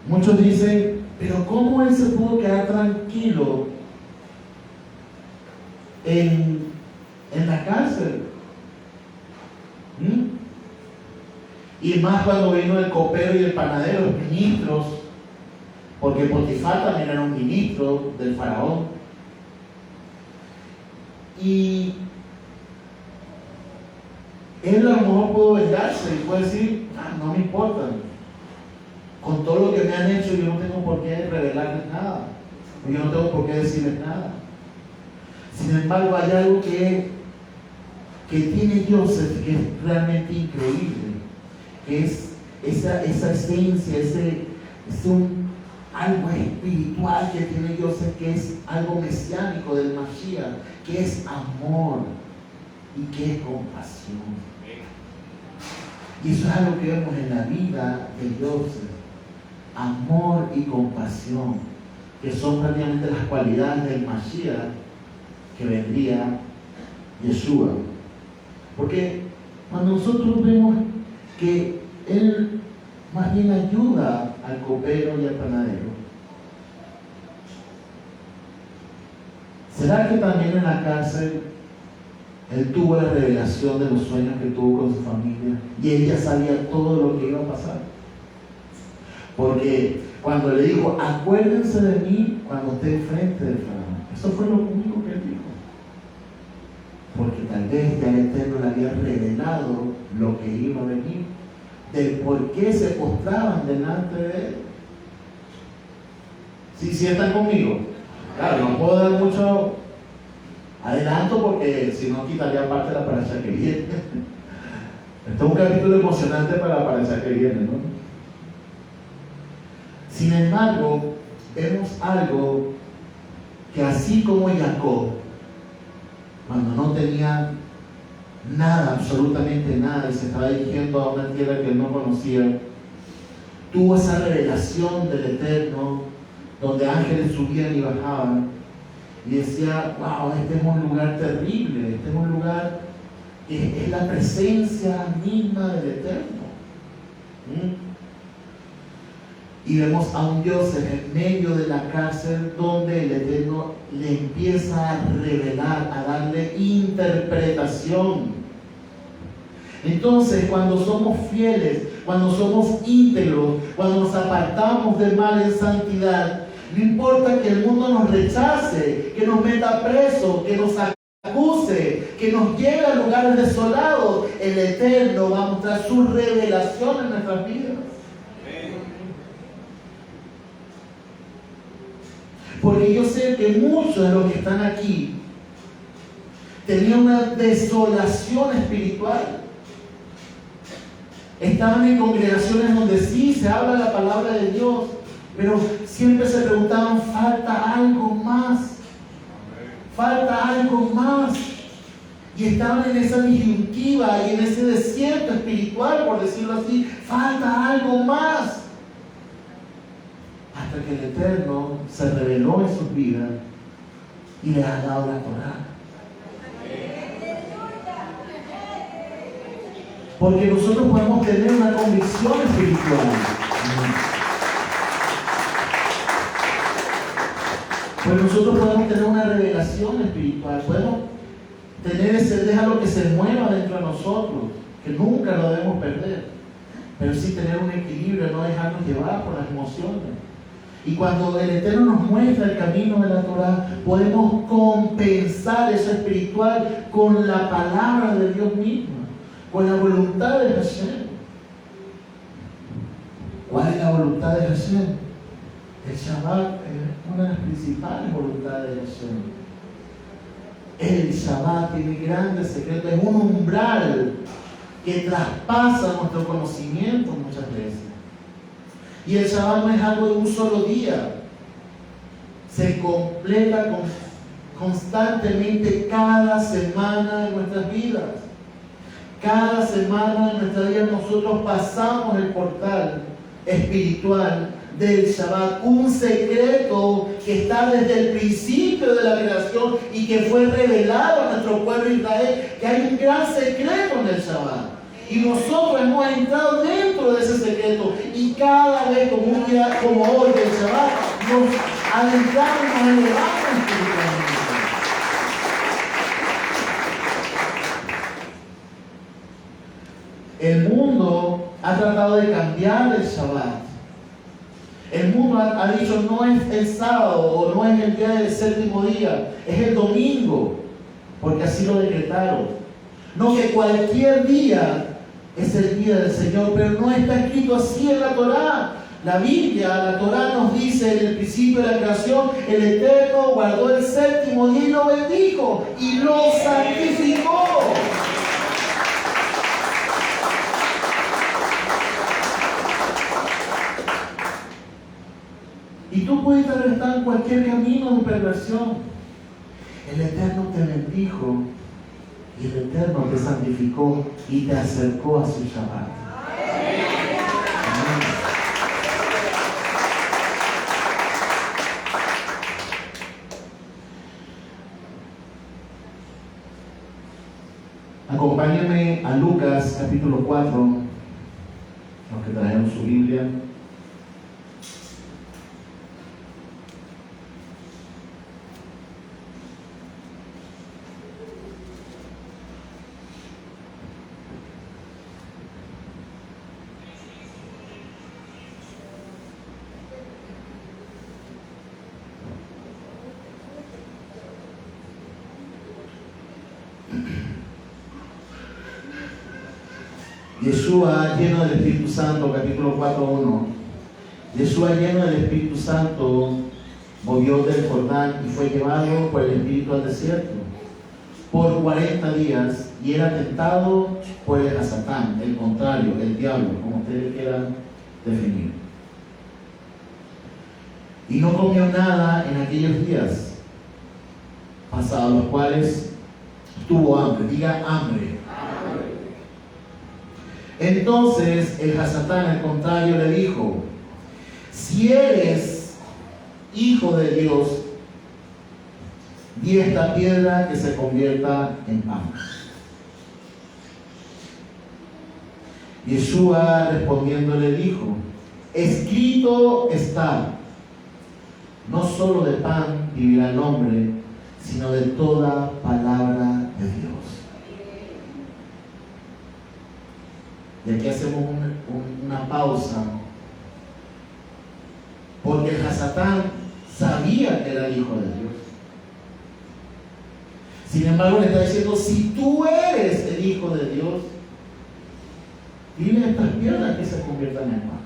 Muchos dicen, pero ¿cómo él se pudo quedar tranquilo en la cárcel? Y más cuando vino el copero y el panadero, los ministros, porque Potifar también era un ministro del faraón. Y él a lo mejor pudo vengarse y puede decir, no me importa, con todo lo que me han hecho yo no tengo por qué revelarles nada, yo no tengo por qué decirles nada. Sin embargo, hay algo que tiene Joseph que es realmente increíble, que es esa esencia, algo espiritual que tiene Joseph, que es algo mesiánico del Mashiach, que es amor y que es compasión. Y eso es algo que vemos en la vida de Joseph. Amor y compasión, que son prácticamente las cualidades del Mashiach que vendría Yeshua. Porque cuando nosotros vemos que Él más bien ayuda al copero y al panadero, ¿será que también en la cárcel Él tuvo la revelación de los sueños que tuvo con su familia y ella sabía todo lo que iba a pasar? Porque cuando le dijo, acuérdense de mí cuando esté enfrente del faraón, eso fue lo único que él dijo. Porque tal vez ya el Eterno le había revelado lo que iba a venir, del por qué se postraban delante de él. ¿Sí están conmigo? Claro, no puedo dar mucho adelanto porque si no quitaría parte de la parasha que viene. Este es un capítulo emocionante para la parasha que viene, ¿no? Sin embargo, vemos algo que así como Jacob, cuando no tenía nada, absolutamente nada, y se estaba dirigiendo a una tierra que él no conocía, tuvo esa revelación del Eterno, donde ángeles subían y bajaban, y decía, wow, este es un lugar terrible, este es un lugar que es la presencia misma del Eterno. Y vemos a un Joseph en medio de la cárcel donde el Eterno le empieza a revelar, a darle interpretación. Entonces, cuando somos fieles, cuando somos íntegros, cuando nos apartamos del mal en santidad, no importa que el mundo nos rechace, que nos meta preso, que nos acuse, que nos lleve a lugares desolados, el Eterno va a mostrar su revelación en nuestras vidas. Porque yo sé que muchos de los que están aquí tenían una desolación espiritual. Estaban en congregaciones donde sí se habla la palabra de Dios, pero siempre se preguntaban, falta algo más. Falta algo más. Y estaban en esa disyuntiva y en ese desierto espiritual, por decirlo así, falta algo más. Hasta que el Eterno se reveló en sus vidas y les ha dado la Torá. Porque nosotros podemos tener una convicción espiritual. Pues nosotros podemos tener una revelación espiritual. Podemos tener ese déjalo que se mueva dentro de nosotros, que nunca lo debemos perder. Pero sí tener un equilibrio, no dejarnos llevar por las emociones. Y cuando el Eterno nos muestra el camino de la Torá, podemos compensar eso espiritual con la palabra de Dios misma, con la voluntad de Hashem. ¿Cuál es la voluntad de Hashem? El Shabbat es una de las principales voluntades de Hashem. El Shabbat tiene grandes secretos, es un umbral que traspasa nuestro conocimiento muchas veces. Y el Shabbat no es algo de un solo día. Se completa constantemente cada semana de nuestras vidas. Cada semana de nuestra vida nosotros pasamos el portal espiritual del Shabbat. Un secreto que está desde el principio de la creación y que fue revelado a nuestro pueblo Israel. Que hay un gran secreto en el Shabbat. Y nosotros hemos entrado dentro de ese secreto. Y cada vez, como un día como hoy del Shabbat, nos adentramos y nos elevamos espiritualmente. El mundo ha tratado de cambiar el Shabbat. El mundo ha dicho no es el sábado o no es el día del séptimo día, es el domingo, porque así lo decretaron. No que cualquier día es el día del Señor, pero no está escrito así en la Torá. La Biblia, la Torá nos dice en el principio de la creación, el Eterno guardó el séptimo día y lo bendijo y lo santificó. Y tú puedes estar en cualquier camino de perversión. El Eterno te bendijo y el Eterno te santificó y te acercó a su Shabbat. capítulo 4, los que trajeron su Biblia. Yeshua lleno del Espíritu Santo, capítulo 4:1. Yeshua lleno del Espíritu Santo volvió del Jordán y fue llevado por el Espíritu al desierto por 40 días y era tentado por el Hasatán, el contrario, el diablo, como ustedes quieran definir. Y no comió nada en aquellos días, pasados los cuales tuvo hambre. Diga hambre. Entonces el Hasatán, al contrario, le dijo: si eres hijo de Dios, di esta piedra que se convierta en pan. Yeshua respondiendo le dijo: escrito está, no solo de pan vivirá el hombre, sino de toda palabra de Dios. Y aquí hacemos una pausa, porque el Hasatán sabía que era el hijo de Dios. Sin embargo, le está diciendo: si tú eres el hijo de Dios, dile a estas piedras que se conviertan en pan.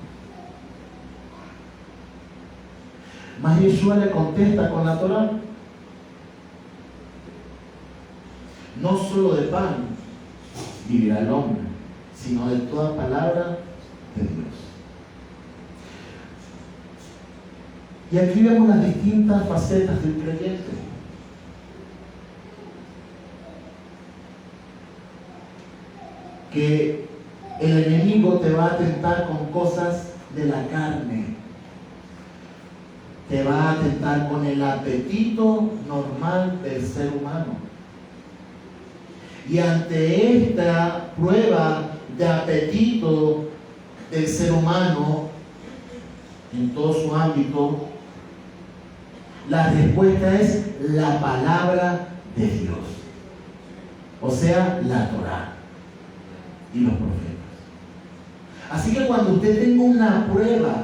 Mas Yeshua le contesta con la Torá: no solo de pan vivirá el hombre, sino de toda palabra de Dios. Y aquí vemos las distintas facetas del creyente. Que el enemigo te va a tentar con cosas de la carne. Te va a tentar con el apetito normal del ser humano. Y ante esta prueba de apetito del ser humano en todo su ámbito, la respuesta es la palabra de Dios, o sea, la Torá y los profetas. Así que cuando usted tenga una prueba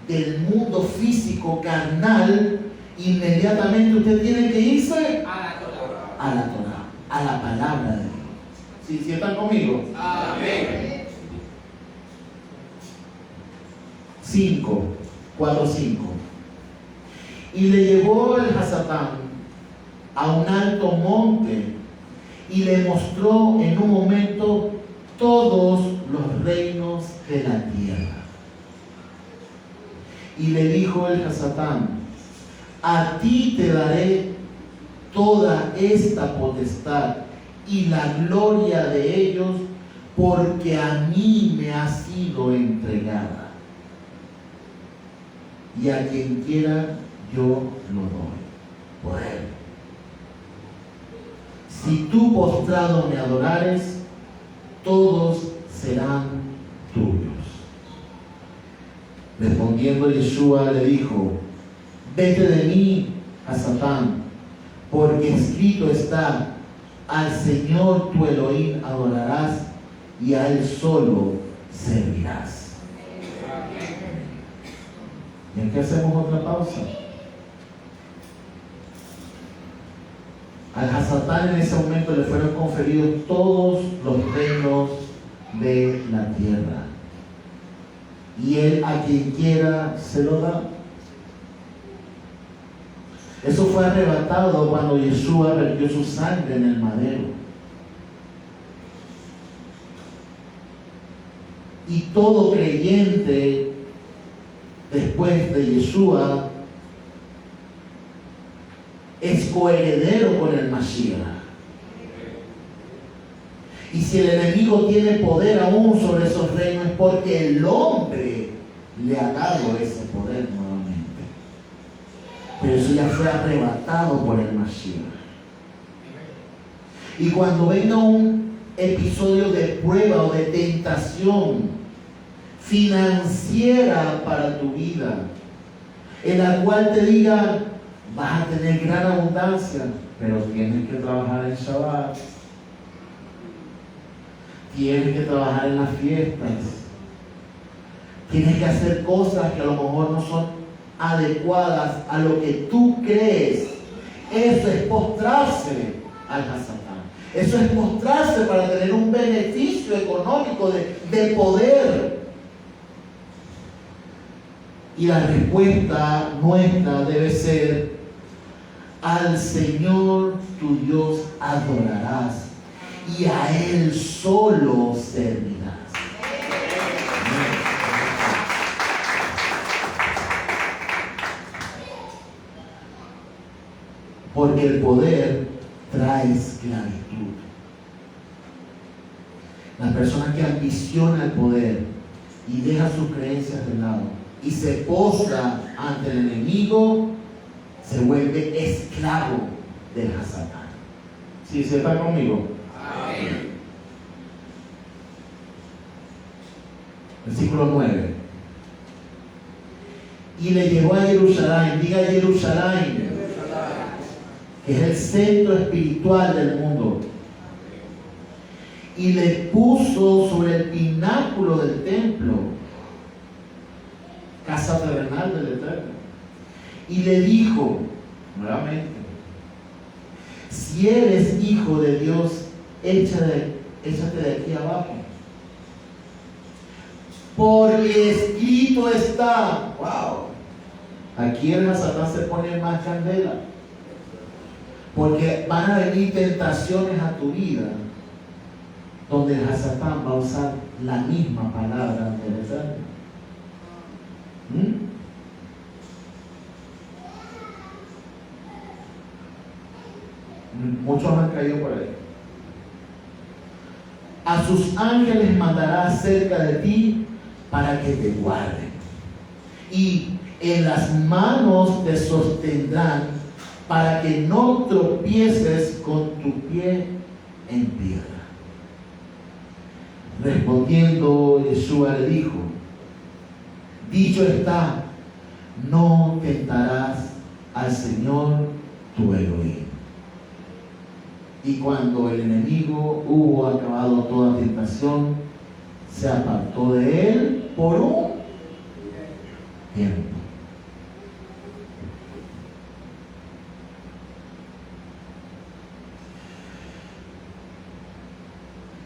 del mundo físico carnal, inmediatamente usted tiene que irse a la Torá, a la palabra de Dios. ¿Sí están conmigo? Amén. 4:5. Y le llevó el Hasatán a un alto monte y le mostró en un momento todos los reinos de la tierra. Y le dijo el Hasatán: a ti te daré toda esta potestad y la gloria de ellos, porque a mí me ha sido entregada. Y a quien quiera yo lo doy. Por él. Si tú postrado me adorares, todos serán tuyos. Respondiendo Yeshua le dijo: vete de mí, Hasatán, porque escrito está: al Señor tu Elohim adorarás y a Él solo servirás. ¿Y en qué hacemos otra pausa? Al Hasatán en ese momento le fueron conferidos todos los reinos de la tierra. Y él a quien quiera se lo da. Eso fue arrebatado cuando Yeshua vertió su sangre en el madero. Y todo creyente después de Yeshua es coheredero con el Mashiach. Y si el enemigo tiene poder aún sobre esos reinos, es porque el hombre le ha dado ese poder nuevamente. Pero eso ya fue arrebatado por el Mashiach. Y cuando venga un episodio de prueba o de tentación financiera para tu vida, en la cual te digan, vas a tener gran abundancia, pero tienes que trabajar en Shabbat, tienes que trabajar en las fiestas, tienes que hacer cosas que a lo mejor no son adecuadas a lo que tú crees. Eso es postrarse al Hasatán. Eso es mostrarse para tener un beneficio económico de poder. Y la respuesta nuestra debe ser: al Señor tu Dios adorarás y a Él solo servirás. Porque el poder trae esclavitud. La persona que ambiciona el poder y deja sus creencias de lado y se postra ante el enemigo, se vuelve esclavo del Hasatán. ¿Sí se está conmigo? Amén. Versículo 9. Y le llevó a Jerusalén, diga Jerusalén, que es el centro espiritual del mundo, y le puso sobre el pináculo del templo, casa terrenal del Eterno, y le dijo nuevamente: si eres hijo de Dios, échate de aquí abajo, porque escrito está. Wow, aquí el Hasatán se pone más candela, porque van a venir tentaciones a tu vida donde el Hasatán va a usar la misma palabra del Eterno. Muchos han caído por ahí. A sus ángeles mandará acerca de ti para que te guarden, y en las manos te sostendrán para que no tropieces con tu pie en piedra. Respondiendo, Yeshua le dijo: dicho está, no tentarás al Señor tu Elohim. Y cuando el enemigo hubo acabado toda tentación, se apartó de él por un tiempo.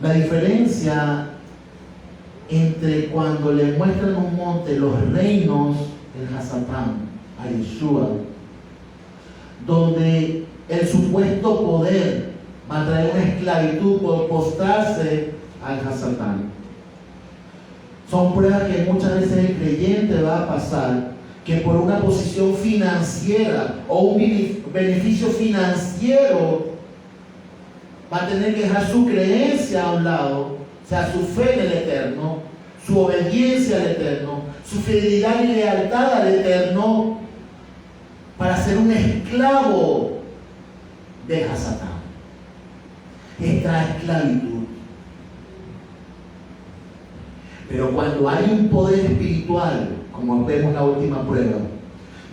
La diferencia entre cuando le muestran un monte los reinos del Hasatán a Yeshua, donde el supuesto poder va a traer una esclavitud por postrarse al Hasatán, son pruebas que muchas veces el creyente va a pasar, que por una posición financiera o un beneficio financiero va a tener que dejar su creencia a un lado, o sea, su fe en el Eterno, su obediencia al Eterno, su fidelidad y lealtad al Eterno, para ser un esclavo de Hasatán. Esta esclavitud. Pero cuando hay un poder espiritual, como vemos en la última prueba,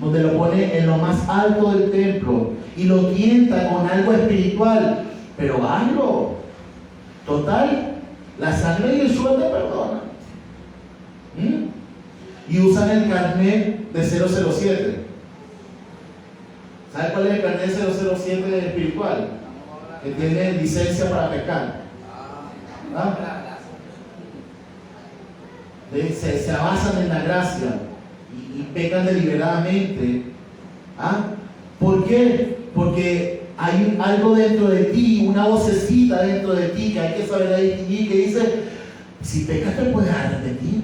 donde lo pone en lo más alto del templo y lo tienta con algo espiritual, pero hazlo. Total, la sangre de Yeshua te perdona. Y usan el carnet de 007. ¿Sabe cuál es el carnet 007 espiritual? Que tiene licencia para pecar. ¿Ah? Se basan en la gracia y pecan deliberadamente. ¿Ah? ¿Por qué? Porque hay algo dentro de ti, una vocecita dentro de ti que hay que saber distinguir, que dice: si pecas te puedes arrepentir,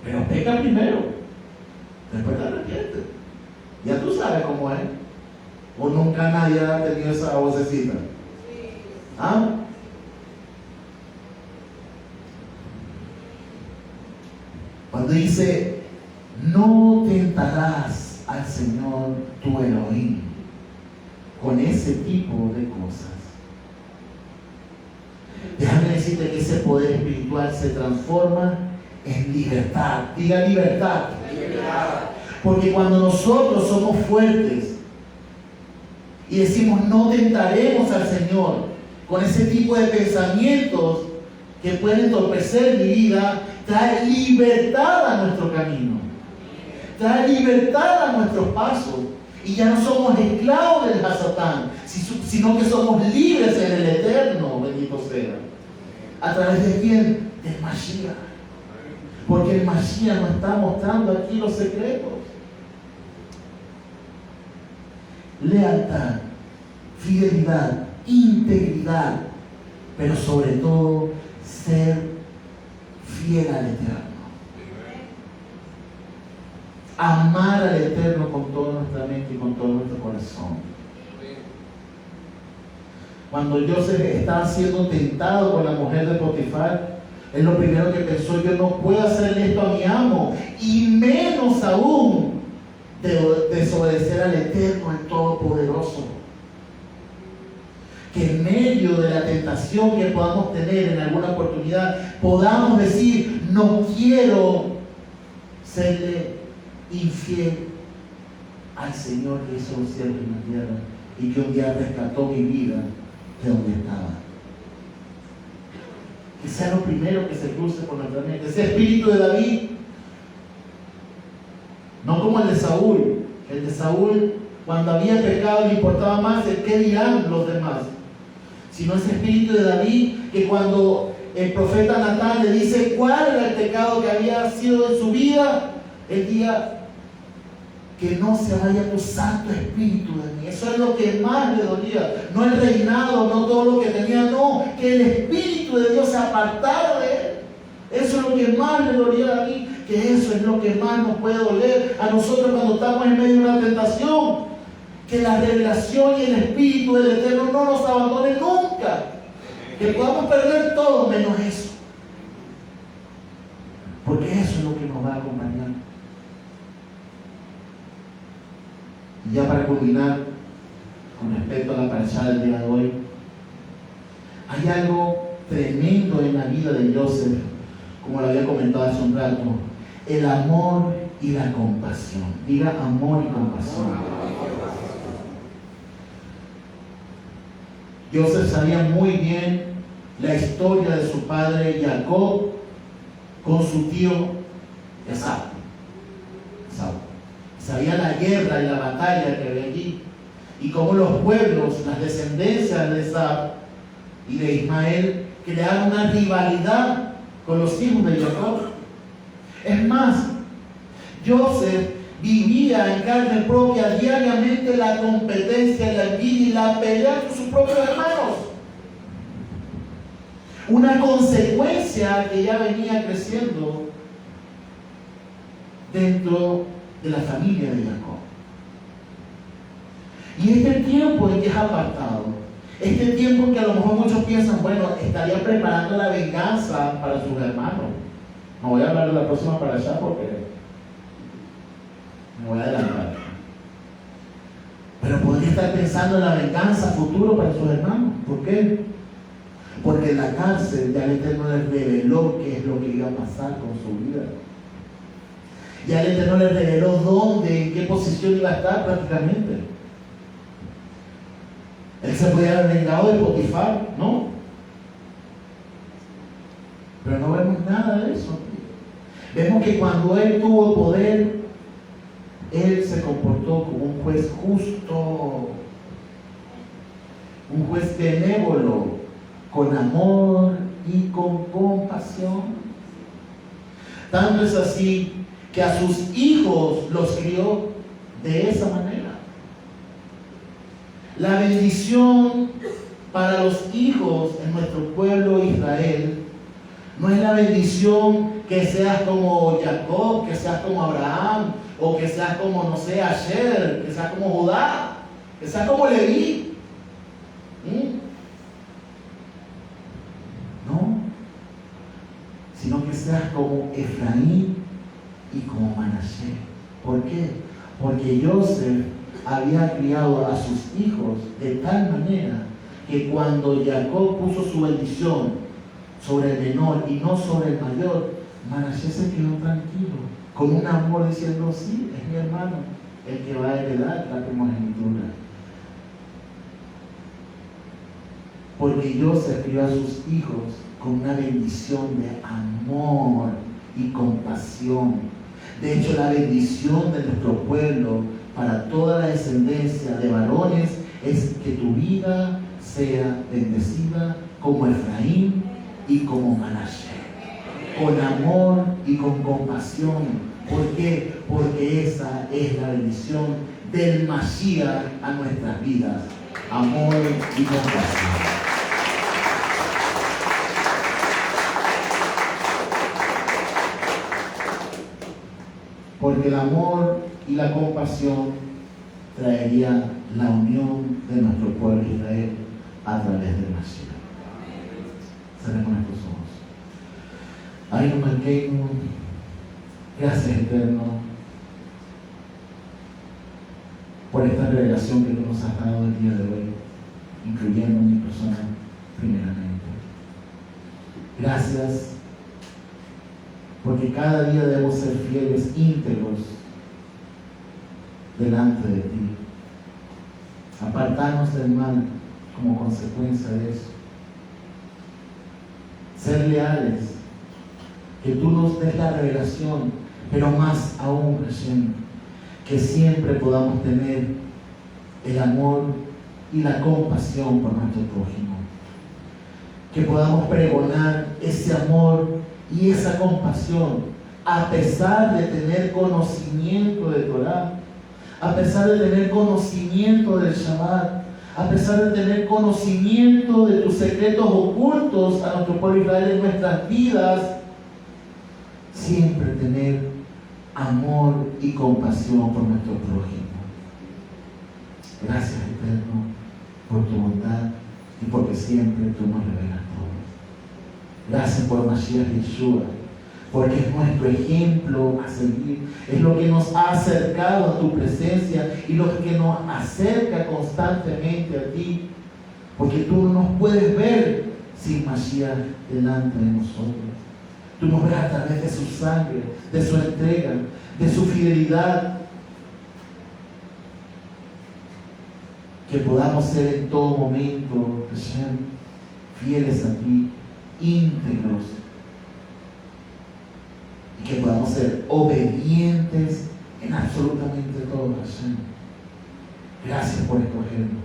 pero peca primero, después te arrepientes. Ya tú sabes cómo es. O nunca nadie ha tenido esa vocecita. ¿Ah? Cuando dice: no tentarás al Señor tu Elohim con ese tipo de cosas. Déjame decirte que ese poder espiritual se transforma en libertad. Diga libertad. Porque cuando nosotros somos fuertes y decimos no tentaremos al Señor con ese tipo de pensamientos que pueden entorpecer mi vida, trae libertad a nuestro camino, trae libertad a nuestros pasos, y ya no somos esclavos del Hasatán, sino que somos libres en el Eterno, bendito sea. ¿A través de quién? Del Mashiach. Porque el Mashiach nos está mostrando aquí los secretos. Lealtad, fidelidad, integridad, pero sobre todo ser fiel al Eterno. Amar al Eterno con toda nuestra mente y con todo nuestro corazón. Cuando Joseph estaba siendo tentado por la mujer de Potifar, es lo primero que pensó: yo no puedo hacerle esto a mi amo, y menos aún desobedecer al Eterno, al Todopoderoso. Que en medio de la tentación que podamos tener en alguna oportunidad, podamos decir: no quiero serle infiel al Señor que hizo los cielos y la tierra, y que un día rescató mi vida de donde estaba. Que sea lo primero que se cruce por nuestra mente, ese espíritu de David, no como el de Saúl. El de Saúl, cuando había pecado, le importaba más el qué dirán los demás, sino ese espíritu de David, que cuando el profeta Natán le dice cuál era el pecado que había sido en su vida, él diga: que no se vaya tu Santo Espíritu de mí. Eso es lo que más le dolía. No el reinado, no todo lo que tenía, no, que el Espíritu de Dios se apartara de él. Eso es lo que más le dolía a mí, que eso es lo que más nos puede doler a nosotros cuando estamos en medio de una tentación. Que la revelación y el Espíritu del Eterno no nos abandone nunca. Que podamos perder todo menos eso. Porque eso es lo que nos va a acompañar. Y ya para culminar, con respecto a la parashá del día de hoy, hay algo tremendo en la vida de Joseph, como lo había comentado hace un rato: el amor y la compasión. Diga amor y compasión. Joseph sabía muy bien la historia de su padre Jacob con su tío Esaú. Sabía la guerra y la batalla que había allí, y cómo los pueblos, las descendencias de Esaú y de Ismael, crearon una rivalidad con los hijos de Jacob. Es más, Joseph vivía en carne propia diariamente la competencia, la envidia y la pelea con sus propios hermanos. Una consecuencia que ya venía creciendo dentro de la familia de Jacob. Y este tiempo en que es apartado, este tiempo en que a lo mejor muchos piensan: bueno, estaría preparando la venganza para sus hermanos. No voy a hablar de la próxima para allá porque me voy a adelantar. Pero podría estar pensando en la venganza futuro para sus hermanos. ¿Por qué? Porque en la cárcel ya el Eterno les reveló qué es lo que iba a pasar con su vida. Ya el Eterno les reveló dónde, en qué posición iba a estar prácticamente. Él se podía haber vengado de Potifar, ¿no? Pero no vemos nada de eso. Vemos que cuando él tuvo poder, él se comportó como un juez justo, un juez benévolo, con amor y con compasión. Tanto es así que a sus hijos los crió de esa manera. La bendición para los hijos en nuestro pueblo Israel no es la bendición que seas como Jacob, que seas como Abraham, o que seas como, no sé, Asher, que seas como Judá, que seas como Leví. No, sino que seas como Efraín y como Manasés. ¿Por qué? Porque Joseph había criado a sus hijos de tal manera que cuando Jacob puso su bendición sobre el menor y no sobre el mayor, Manasés se quedó tranquilo, con un amor diciendo, sí, es mi hermano, el que va a heredar la primogenitura. Porque Joseph crió a sus hijos con una bendición de amor y compasión. De hecho, la bendición de nuestro pueblo para toda la descendencia de varones es que tu vida sea bendecida como Efraín y como Manasés, con amor y con compasión. ¿Por qué? Porque esa es la bendición del Mashiach a nuestras vidas. Amor y compasión. Porque el amor y la compasión traería la unión de nuestro pueblo Israel a través del Mashiach. Cerremos nuestros ojos. Ay, no manquemos. Gracias, Eterno, por esta revelación que tú nos has dado el día de hoy, incluyendo mi persona primeramente. Gracias, porque cada día debemos ser fieles, íntegros, delante de ti. Apartarnos del mal como consecuencia de eso. Ser leales, que tú nos des la revelación, pero más aún, Hashem, que siempre podamos tener el amor y la compasión por nuestro prójimo. Que podamos pregonar ese amor y esa compasión a pesar de tener conocimiento de Torah, a pesar de tener conocimiento del Shabbat, a pesar de tener conocimiento de tus secretos ocultos a nuestro pueblo Israel en nuestras vidas, siempre tener amor y compasión por nuestro prójimo. Gracias, Eterno, por tu bondad y porque siempre tú nos revelas todo. Gracias por Mashiach Yeshua, porque es nuestro ejemplo a seguir, es lo que nos ha acercado a tu presencia y lo que nos acerca constantemente a ti, porque tú no nos puedes ver sin Mashiach delante de nosotros. Tú nos ves a través de su sangre, de su entrega, de su fidelidad. Que podamos ser en todo momento, Hashem, fieles a ti, íntegros. Y que podamos ser obedientes en absolutamente todo, Hashem. Gracias por escogernos.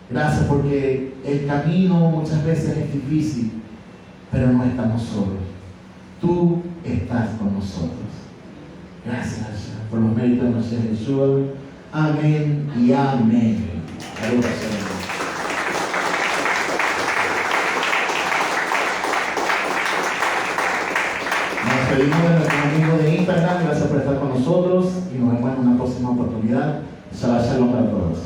Gracias porque el camino muchas veces es difícil, pero no estamos solos. Tú estás con nosotros. Gracias por los méritos de nuestro Jesús. Amén y amén. Saludos, Señor. Nos despedimos de nuestros amigos de Instagram. Gracias por estar con nosotros y nos vemos en una próxima oportunidad. Shabbat Shalom para todos.